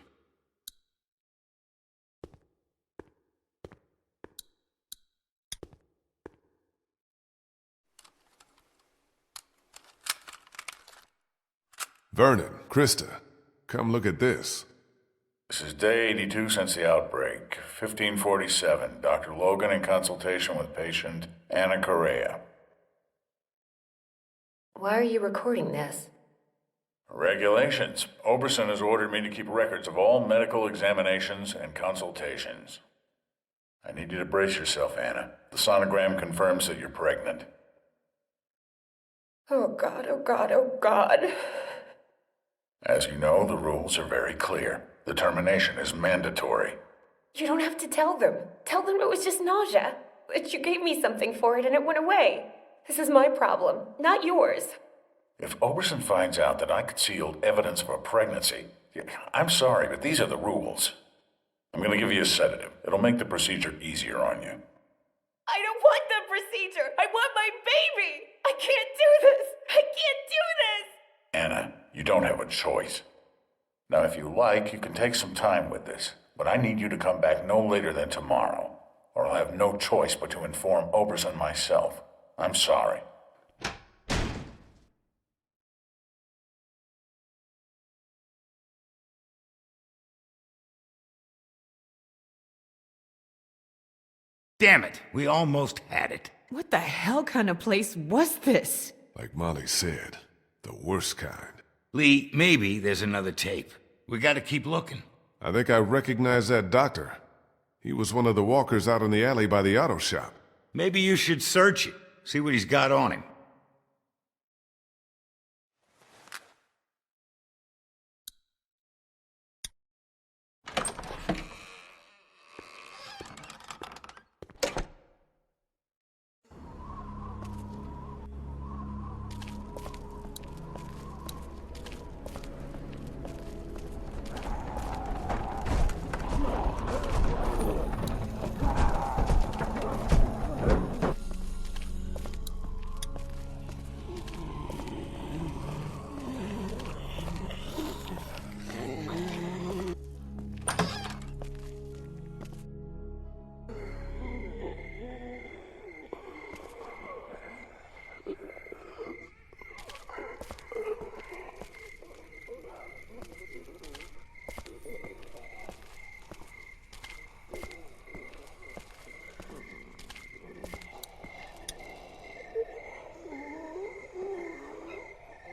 Vernon, Christa, come look at this. This is day 82 since the outbreak. 1547. Dr. Logan in consultation with patient Anna Correa. Why are you recording this? Regulations. Oberson has ordered me to keep records of all medical examinations and consultations. I need you to brace yourself, Anna. The sonogram confirms that you're pregnant. Oh God, oh God, oh God. As you know, the rules are very clear. The termination is mandatory. You don't have to tell them. Tell them it was just nausea. That you gave me something for it and it went away. This is my problem, not yours. If Oberson finds out that I concealed evidence of a pregnancy, I'm sorry, but these are the rules. I'm going to give you a sedative. It'll make the procedure easier on you. I don't want the procedure. I want my baby. I can't do this. I can't do this. Anna, you don't have a choice. Now, if you like, you can take some time with this, but I need you to come back no later than tomorrow, or I'll have no choice but to inform Oberson myself. I'm sorry. Damn it, we almost had it. What the hell kind of place was this? Like Molly said, the worst kind. Lee, maybe there's another tape. We gotta keep looking. I think I recognize that doctor. He was one of the walkers out in the alley by the auto shop. Maybe you should search it, see what he's got on him.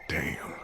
Damn.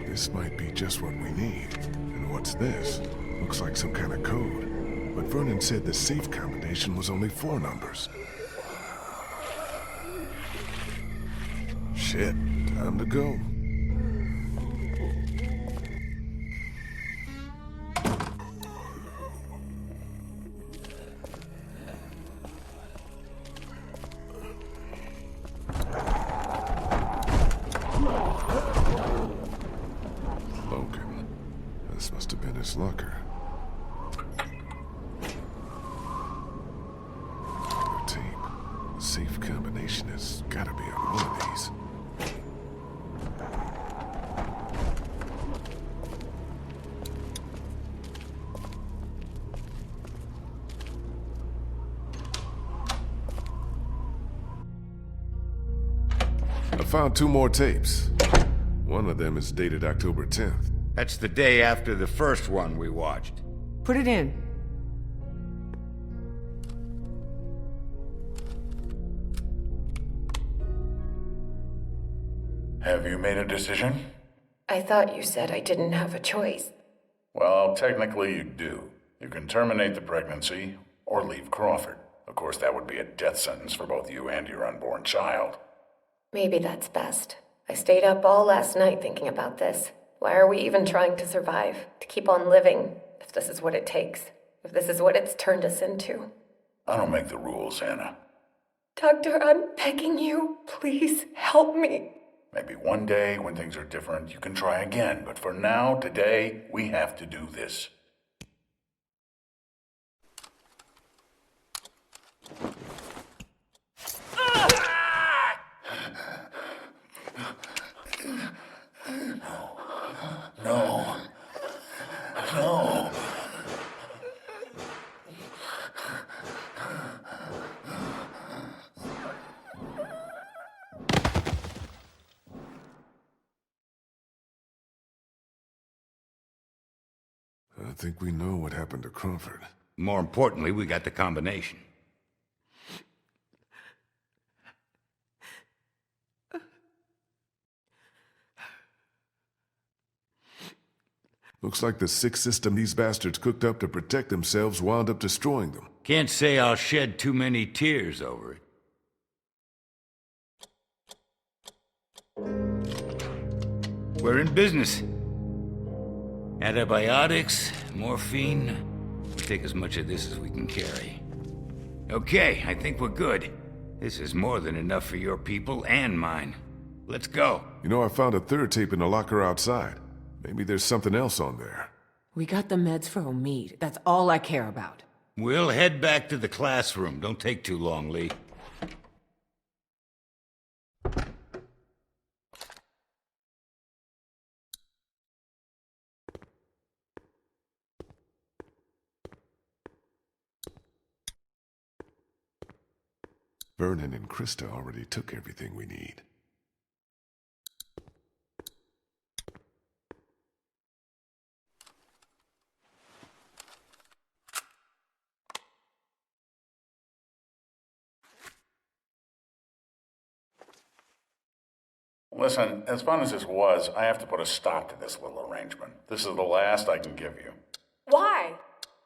This might be just what we need. And what's this? Looks like some kind of code. But Vernon said the safe combination was only 4 numbers. Shit, time to go. Logan. This must have been his locker. location has gotta be on one of these. I found 2 more tapes. One of them is dated October 10th. That's the day after the first one we watched. Put it in. Have you made a decision? I thought you said I didn't have a choice. Well, technically you do. You can terminate the pregnancy or leave Crawford. Of course, that would be a death sentence for both you and your unborn child. Maybe that's best. I stayed up all last night thinking about this. Why are we even trying to survive? To keep on living, if this is what it takes. If this is what it's turned us into. I don't make the rules, Anna. Doctor, I'm begging you. Please help me. Maybe one day, when things are different, you can try again. But for now, today, we have to do this. No. No. I think we know what happened to Crawford. More importantly, we got the combination. Looks like the sick system these bastards cooked up to protect themselves wound up destroying them. Can't say I'll shed too many tears over it. We're in business. Antibiotics, morphine. We take as much of this as we can carry. Okay, I think we're good. This is more than enough for your people and mine. Let's go. You know, I found a 3rd tape in the locker outside. Maybe there's something else on there. We got the meds for Omid. That's all I care about. We'll head back to the classroom. Don't take too long, Lee. Vernon and Christa already took everything we need. Listen, as fun as this was, I have to put a stop to this little arrangement. This is the last I can give you. Why?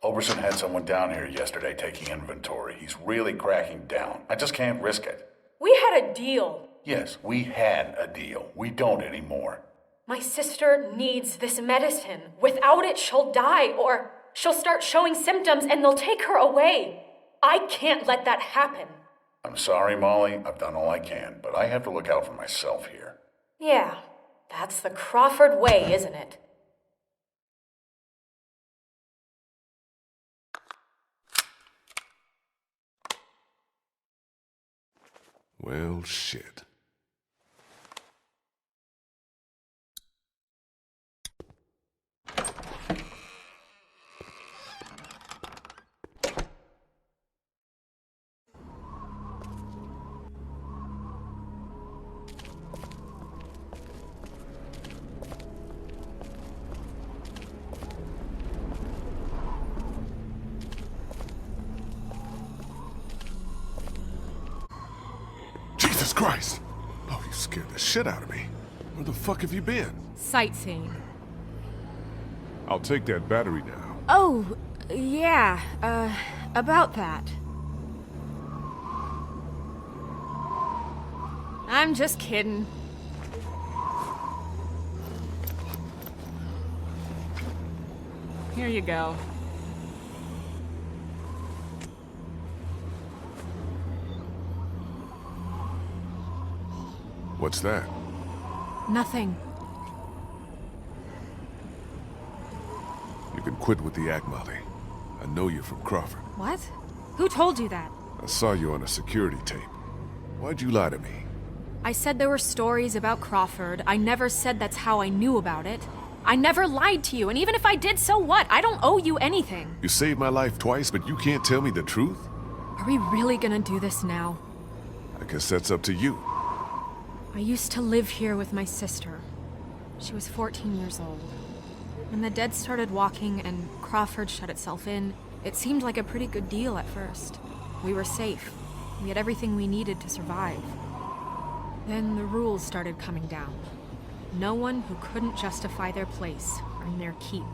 Oberson had someone down here yesterday taking inventory. He's really cracking down. I just can't risk it. We had a deal. Yes, we had a deal. We don't anymore. My sister needs this medicine. Without it, she'll die, or she'll start showing symptoms and they'll take her away. I can't let that happen. I'm sorry, Molly. I've done all I can, but I have to look out for myself here. Yeah, that's the Crawford way, isn't it? Well, shit. Jesus Christ! Oh, you scared the shit out of me. Where the fuck have you been? Sightseeing. I'll take that battery now. Oh, yeah, about that. I'm just kidding. Here you go. What's that? Nothing. You can quit with the act, Molly. I know you from Crawford. What? Who told you that? I saw you on a security tape. Why'd you lie to me? I said there were stories about Crawford. I never said that's how I knew about it. I never lied to you, and even if I did, so what? I don't owe you anything. You saved my life twice, but you can't tell me the truth? Are we really gonna do this now? I guess that's up to you. I used to live here with my sister. She was 14 years old. When the dead started walking and Crawford shut itself in, it seemed like a pretty good deal at first. We were safe. We had everything we needed to survive. Then the rules started coming down. No one who couldn't justify their place earned their keep.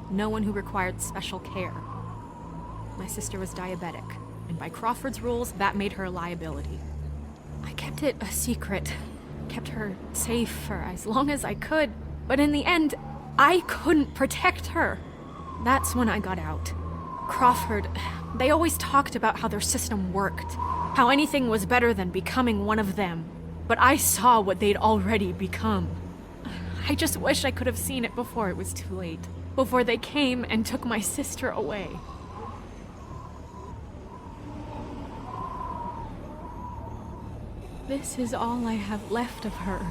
No one who required special care. My sister was diabetic, and by Crawford's rules, that made her a liability. I kept it a secret, kept her safe for as long as I could, but in the end, I couldn't protect her. That's when I got out. Crawford, they always talked about how their system worked, how anything was better than becoming one of them. But I saw what they'd already become. I just wish I could have seen it before it was too late. Before they came and took my sister away. This is all I have left of her.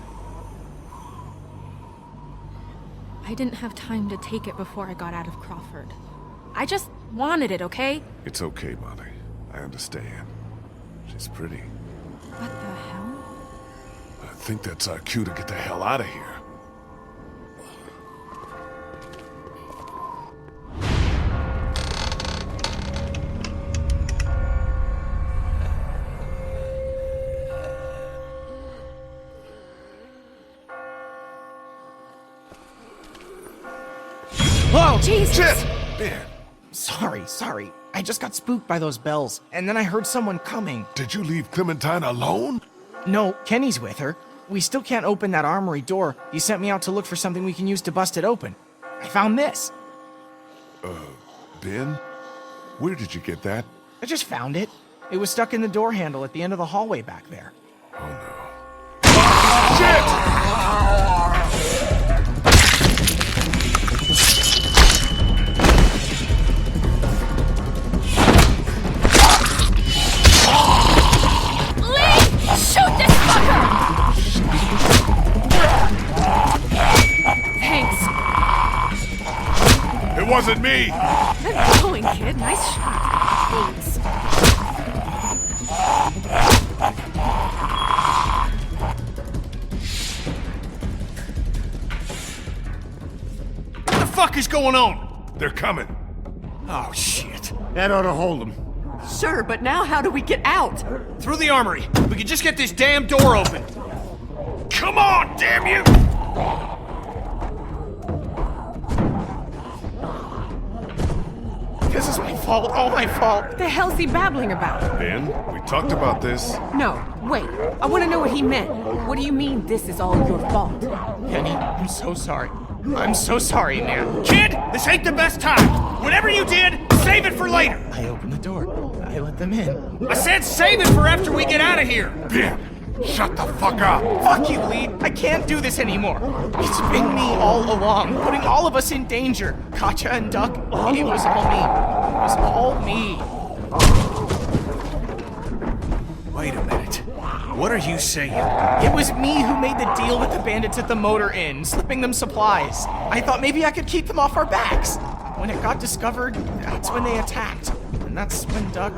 I didn't have time to take it before I got out of Crawford. I just wanted it, okay? It's okay, Molly. I understand. She's pretty. What the hell? I think that's our cue to get the hell out of here. Whoa! Jesus! Shit! Ben, Sorry. I just got spooked by those bells, and then I heard someone coming. did you leave Clementine alone? No, Kenny's with her. We still can't open that armory door. He sent me out to look for something we can use to bust it open. I found this. Ben? Where did you get that? I just found it. It was stuck in the door handle at the end of the hallway back there. Oh no. Shit! Shoot this fucker! Thanks. It wasn't me! Good going, kid. Nice shot. Thanks. What the fuck is going on? They're coming. Oh, shit. That ought to hold them. Sure, but now how do we get out? Through the armory. We can just get this damn door open. Come on, damn you! This is my fault, all my fault. What the hell's he babbling about? Ben, we talked about this. No, wait. I want to know what he meant. What do you mean this is all your fault? Kenny, I'm so sorry. I'm so sorry, man. Kid, this ain't the best time. Whatever you did, save it for later. I opened the door. I let them in. I said save it for after we get out of here. Ben, shut the fuck up. Fuck you, Lee. I can't do this anymore. It's been me all along, putting all of us in danger. Katja and Duck, it was all me. It was all me. Wait a minute. What are you saying? It was me who made the deal with the bandits at the motor inn, slipping them supplies. I thought maybe I could keep them off our backs. When it got discovered, that's when they attacked. And that's when Duck...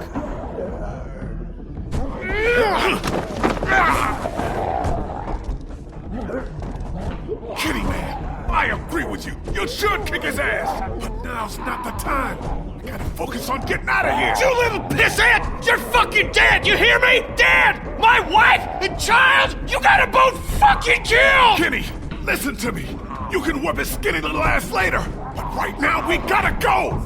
Kitty man, I agree with you. You should kick his ass. But now's not the time. We gotta focus on getting out of here. You little pissant! You're fucking dead! You hear me? Dead! My wife and child! You gotta both fucking kill! Kenny, listen to me. You can whip his skinny little ass later. But right now, we gotta go!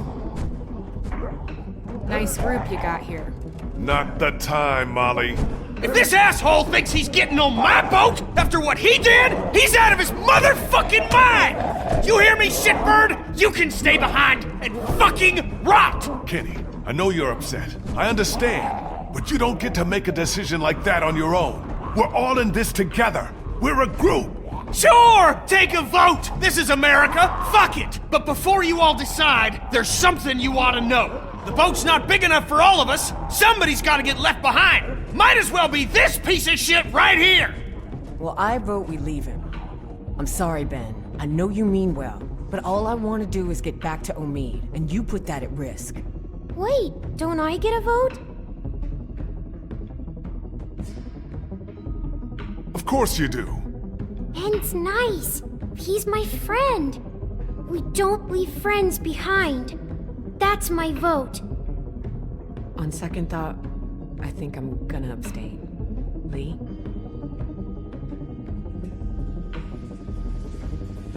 Nice group you got here. Not the time, Molly. If this asshole thinks he's getting on my boat after what he did, he's out of his motherfucking mind! You hear me, shitbird? You can stay behind and fucking rot! Kenny, I know you're upset. I understand. But you don't get to make a decision like that on your own. We're all in this together. We're a group. Sure! Take a vote! This is America! Fuck it! But before you all decide, there's something you ought to know. The boat's not big enough for all of us. Somebody's gotta get left behind. Might as well be this piece of shit right here. Well, I vote we leave him. I'm sorry, Ben. I know you mean well, but all I want to do is get back to Omid, and you put that at risk. Wait, don't I get a vote? Of course you do. Ben's nice. He's my friend. We don't leave friends behind. That's my vote. On second thought, I think I'm gonna abstain. Lee?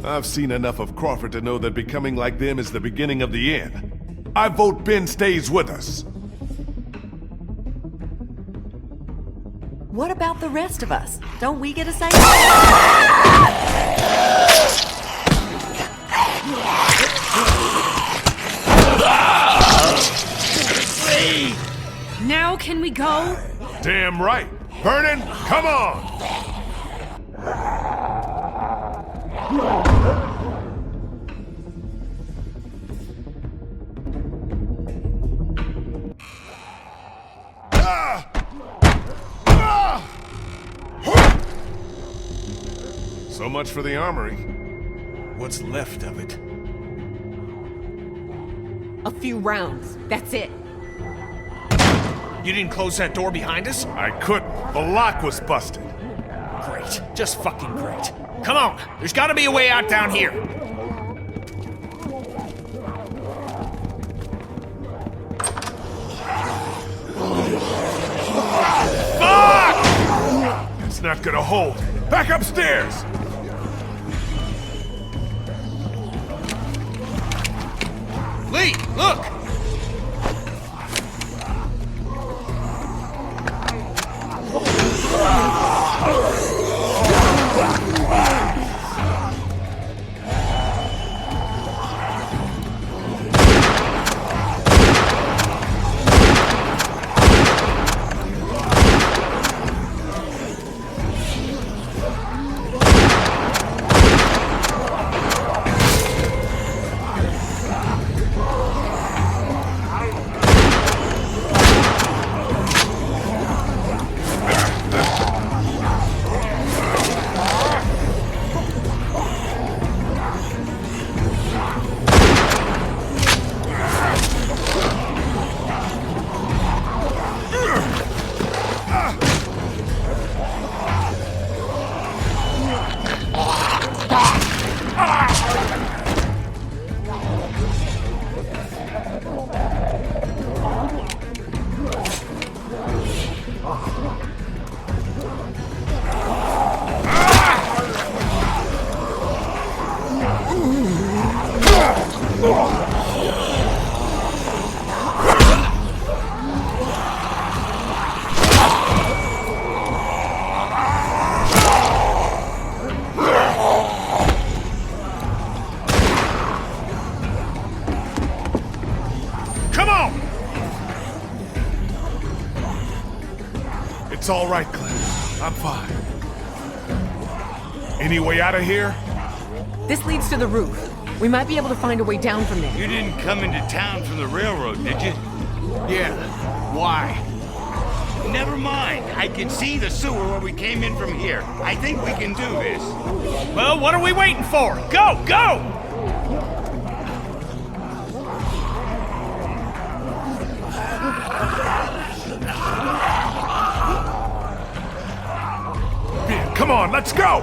I've seen enough of Crawford to know that becoming like them is the beginning of the end. I vote Ben stays with us. What about the rest of us? Don't we get a say? Now can we go? Damn right. Vernon, come on! So much for the armory. What's left of it? A few rounds. That's it. You didn't close that door behind us? I couldn't. The lock was busted. Great. Just fucking great. Come on. There's gotta be a way out down here. Fuck! It's not gonna hold. Back upstairs! Lee, look! It's all right, Clem. I'm fine. Any way out of here? This leads to the roof. We might be able to find a way down from there. You didn't come into town from the railroad, did you? Yeah. Why? Never mind. I can see the sewer where we came in from here. I think we can do this. Well, what are we waiting for? Go, go! Ben, come on, let's go!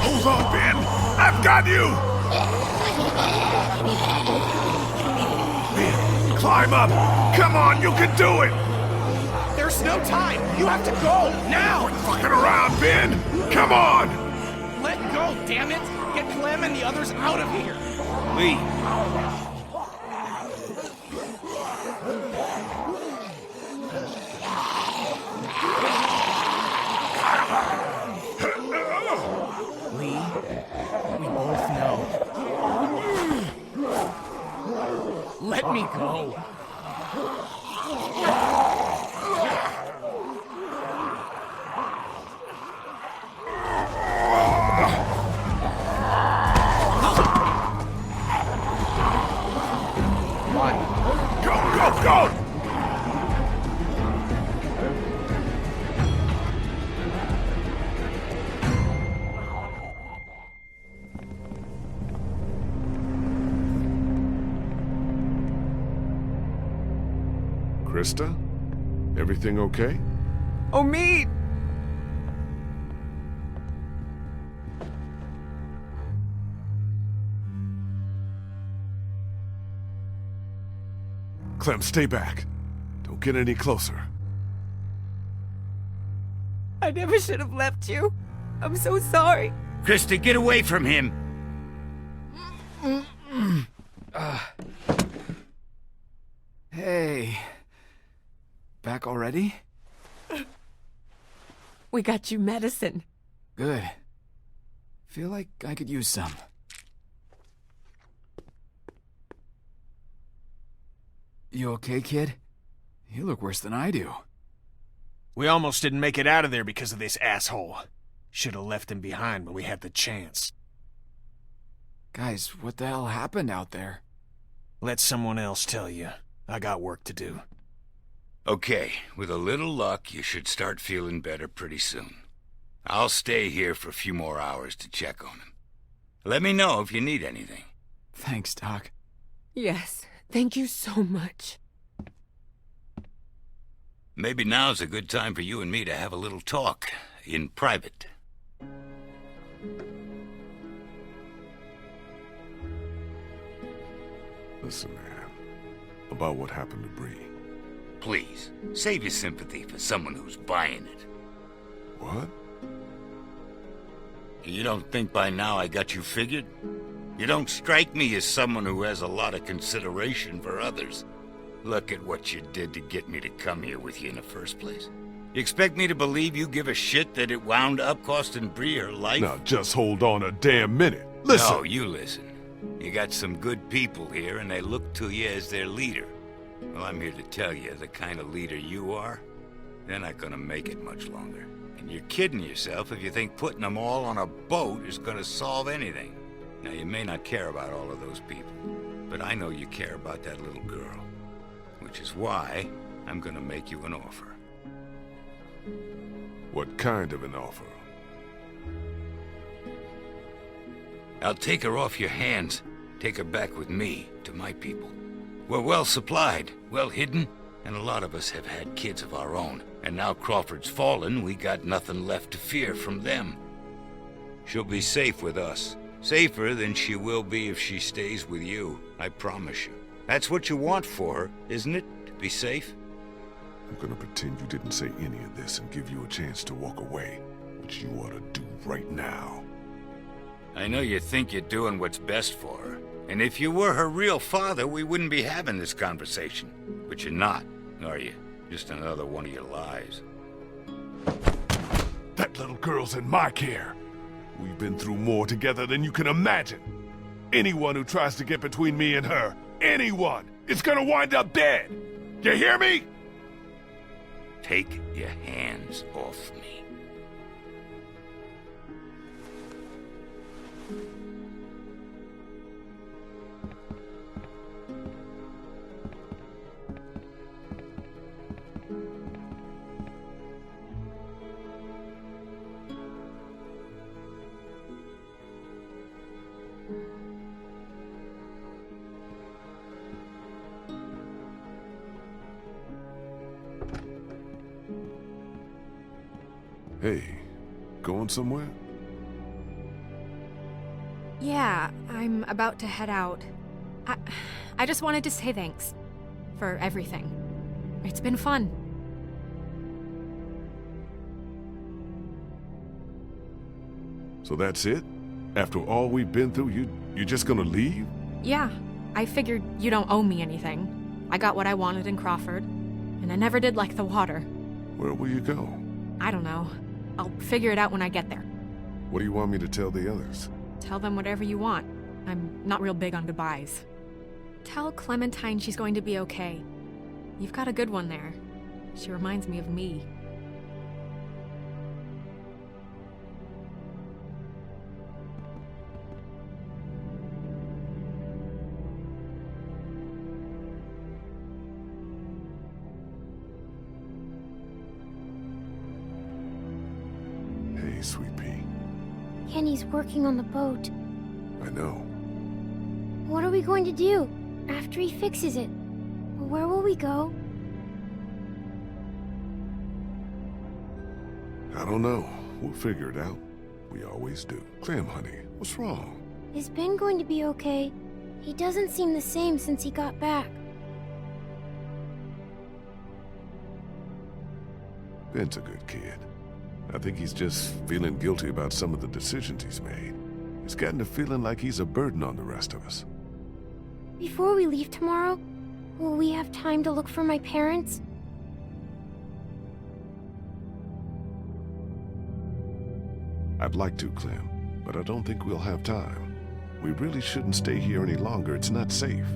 Hold on, Ben. I've got you! Ben, climb up! Come on, you can do it! There's no time! You have to go! Now! Quit fucking around, Ben! Come on! Let go, damn it! Get Clem and the others out of here! Lee. Lee, we both know Let me go. Go! Christa? Everything okay? Omid! Clem, stay back. Don't get any closer. I never should have left you. I'm so sorry. Christa, get away from him! Hey. Back already? We got you medicine. Good. Feel like I could use some. You okay, kid? You look worse than I do. We almost didn't make it out of there because of this asshole. Should have left him behind when we had the chance. Guys, what the hell happened out there? Let someone else tell you. I got work to do. Okay, with a little luck, you should start feeling better pretty soon. I'll stay here for a few more hours to check on him. Let me know if you need anything. Thanks, Doc. Yes, thank you so much. Maybe now's a good time for you and me to have a little talk, in private. Listen, man. About what happened to Bree. Please, save your sympathy for someone who's buying it. What? You don't think by now I got you figured? You don't strike me as someone who has a lot of consideration for others. Look at what you did to get me to come here with you in the first place. You expect me to believe you give a shit that it wound up costing Bree her life? Now just hold on a damn minute. Listen! No, you listen. You got some good people here, and they look to you as their leader. Well, I'm here to tell you, the kind of leader you are, they're not gonna make it much longer. And you're kidding yourself if you think putting them all on a boat is gonna solve anything. Now, you may not care about all of those people, but I know you care about that little girl. Which is why I'm gonna make you an offer. What kind of an offer? I'll take her off your hands, take her back with me to my people. We're well supplied, well hidden, and a lot of us have had kids of our own. And now Crawford's fallen, we got nothing left to fear from them. She'll be safe with us. Safer than she will be if she stays with you, I promise you. That's what you want for her, isn't it? To be safe? I'm gonna pretend you didn't say any of this and give you a chance to walk away, which you ought to do right now. I know you think you're doing what's best for her. And if you were her real father, we wouldn't be having this conversation. But you're not, are you? Just another one of your lies. That little girl's in my care. We've been through more together than you can imagine. Anyone who tries to get between me and her, anyone, is gonna wind up dead. You hear me? Take your hands off me. Hey, going somewhere? Yeah, I'm about to head out. I just wanted to say thanks for everything. It's been fun. So that's it? After all we've been through, you just gonna leave? Yeah, I figured you don't owe me anything. I got what I wanted in Crawford, and I never did like the water. Where will you go? I don't know. I'll figure it out when I get there. What do you want me to tell the others? Tell them whatever you want. I'm not real big on goodbyes. Tell Clementine she's going to be okay. You've got a good one there. She reminds me of me. Hey, Sweet Pea. Kenny's working on the boat. I know. What are we going to do after he fixes it? Where will we go? I don't know. We'll figure it out. We always do. Clem, honey, what's wrong? Is Ben going to be okay? He doesn't seem the same since he got back. Ben's a good kid. I think he's just feeling guilty about some of the decisions he's made. He's gotten to feeling like he's a burden on the rest of us. Before we leave tomorrow, will we have time to look for my parents? I'd like to, Clem, but I don't think we'll have time. We really shouldn't stay here any longer. It's not safe.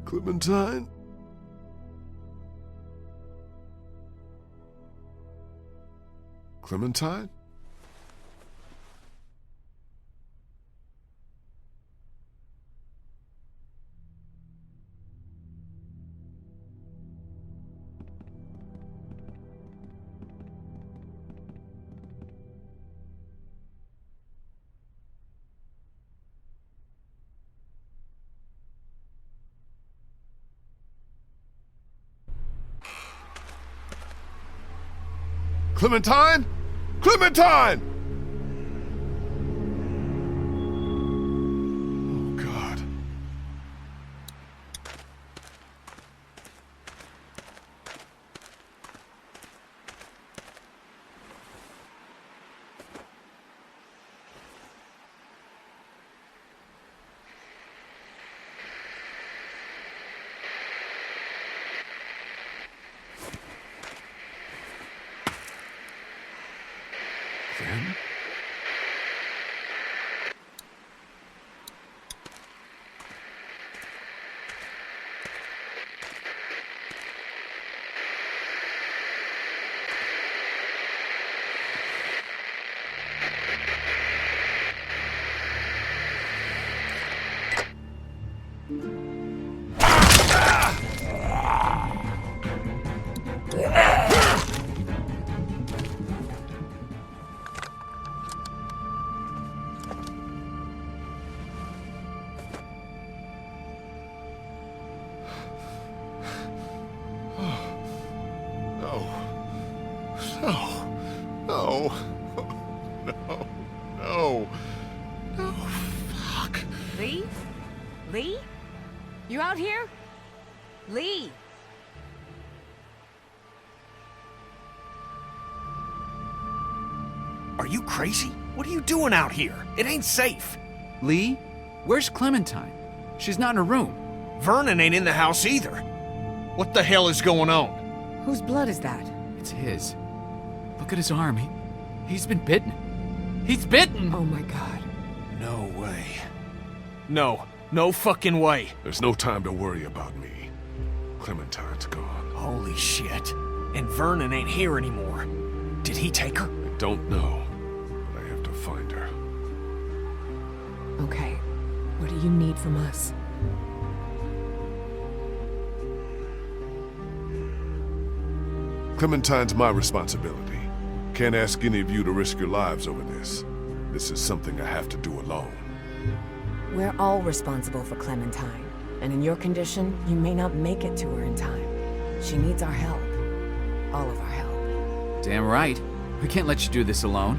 Clementine? Clementine? Clementine? Clementine! Oh, God. Then? No. No. No, fuck. Lee? Lee? You out here? Lee! Are you crazy? What are you doing out here? It ain't safe. Lee? Where's Clementine? She's not in her room. Vernon ain't in the house either. What the hell is going on? Whose blood is that? It's his. Look at his arm. He's been bitten. He's bitten! Oh my god. No way. No fucking way. There's no time to worry about me. Clementine's gone. Holy shit. And Vernon ain't here anymore. Did he take her? I don't know, but I have to find her. Okay. What do you need from us? Clementine's my responsibility. Can't ask any of you to risk your lives over this. This is something I have to do alone. We're all responsible for Clementine, and in your condition, you may not make it to her in time. She needs our help. All of our help. Damn right. We can't let you do this alone.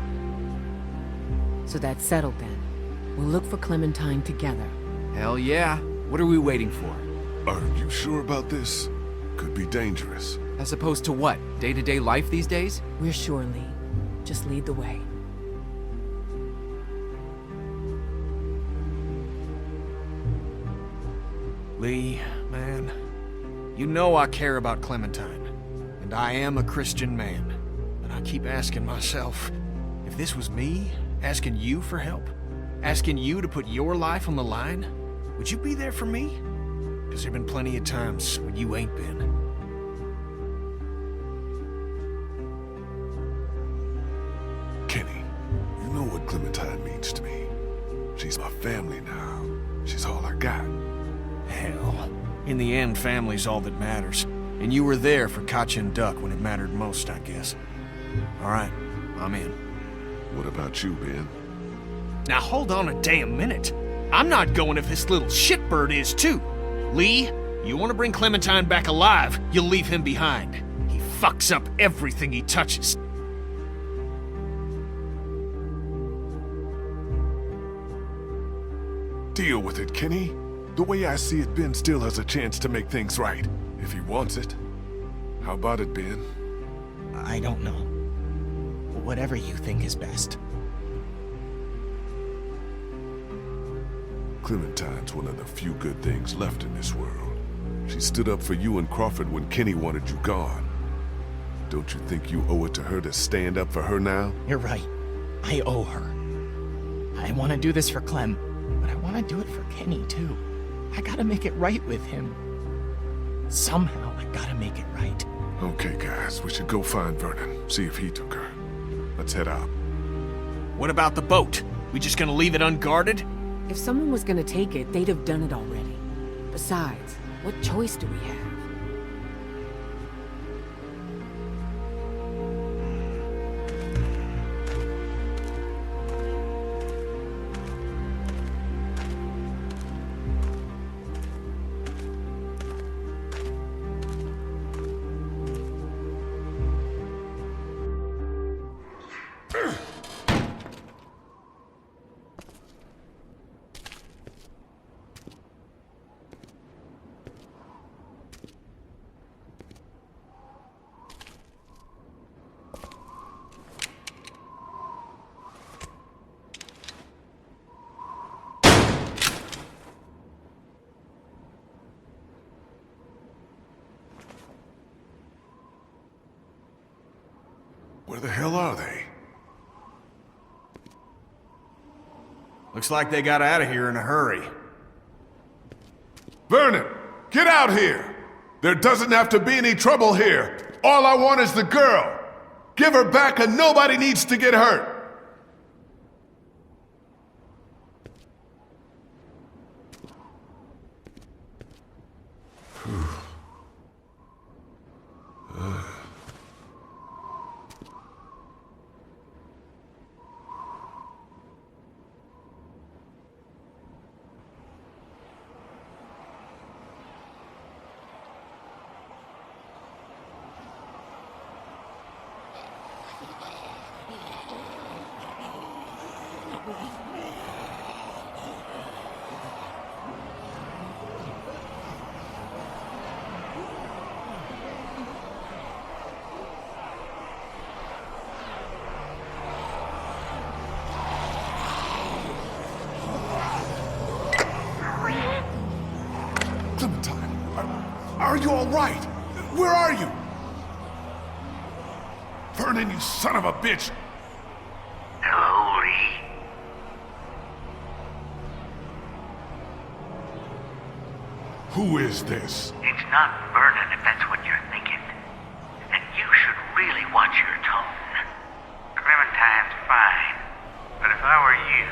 So that's settled then. We'll look for Clementine together. Hell yeah. What are we waiting for? Are you sure about this? Could be dangerous. As opposed to what? Day-to-day life these days? We're sure, Lee. Just lead the way. Lee, man, you know I care about Clementine, and I am a Christian man. And I keep asking myself, if this was me, asking you for help, asking you to put your life on the line, would you be there for me? Because there have been plenty of times when you ain't been. Kenny, you know what Clementine means to me. She's my family now. She's all I got. Hell, in the end, family's all that matters. And you were there for Katya and Duck when it mattered most, I guess. All right, I'm in. What about you, Ben? Now hold on a damn minute. I'm not going if this little shitbird is too. Lee, you want to bring Clementine back alive, you'll leave him behind. He fucks up everything he touches. Deal with it, Kenny. The way I see it, Ben still has a chance to make things right, if he wants it. How about it, Ben? I don't know. Whatever you think is best. Clementine's one of the few good things left in this world. She stood up for you and Crawford when Kenny wanted you gone. Don't you think you owe it to her to stand up for her now? You're right. I owe her. I want to do this for Clem, but I want to do it for Kenny, too. I gotta make it right with him. Somehow, I gotta make it right. Okay, guys, we should go find Vernon, see if he took her. Let's head out. What about the boat? We just gonna leave it unguarded? If someone was gonna take it, they'd have done it already. Besides, what choice do we have? Where the hell are they? Looks like they got out of here in a hurry. Vernon, get out here! There doesn't have to be any trouble here. All I want is the girl. Give her back and nobody needs to get hurt. Clementine, are you all right? Where are you? Vernon, you son of a bitch! Hello, Lee. Who is this? It's not Vernon, if that's what you're thinking. And you should really watch your tone. Clementine's fine, but if I were you,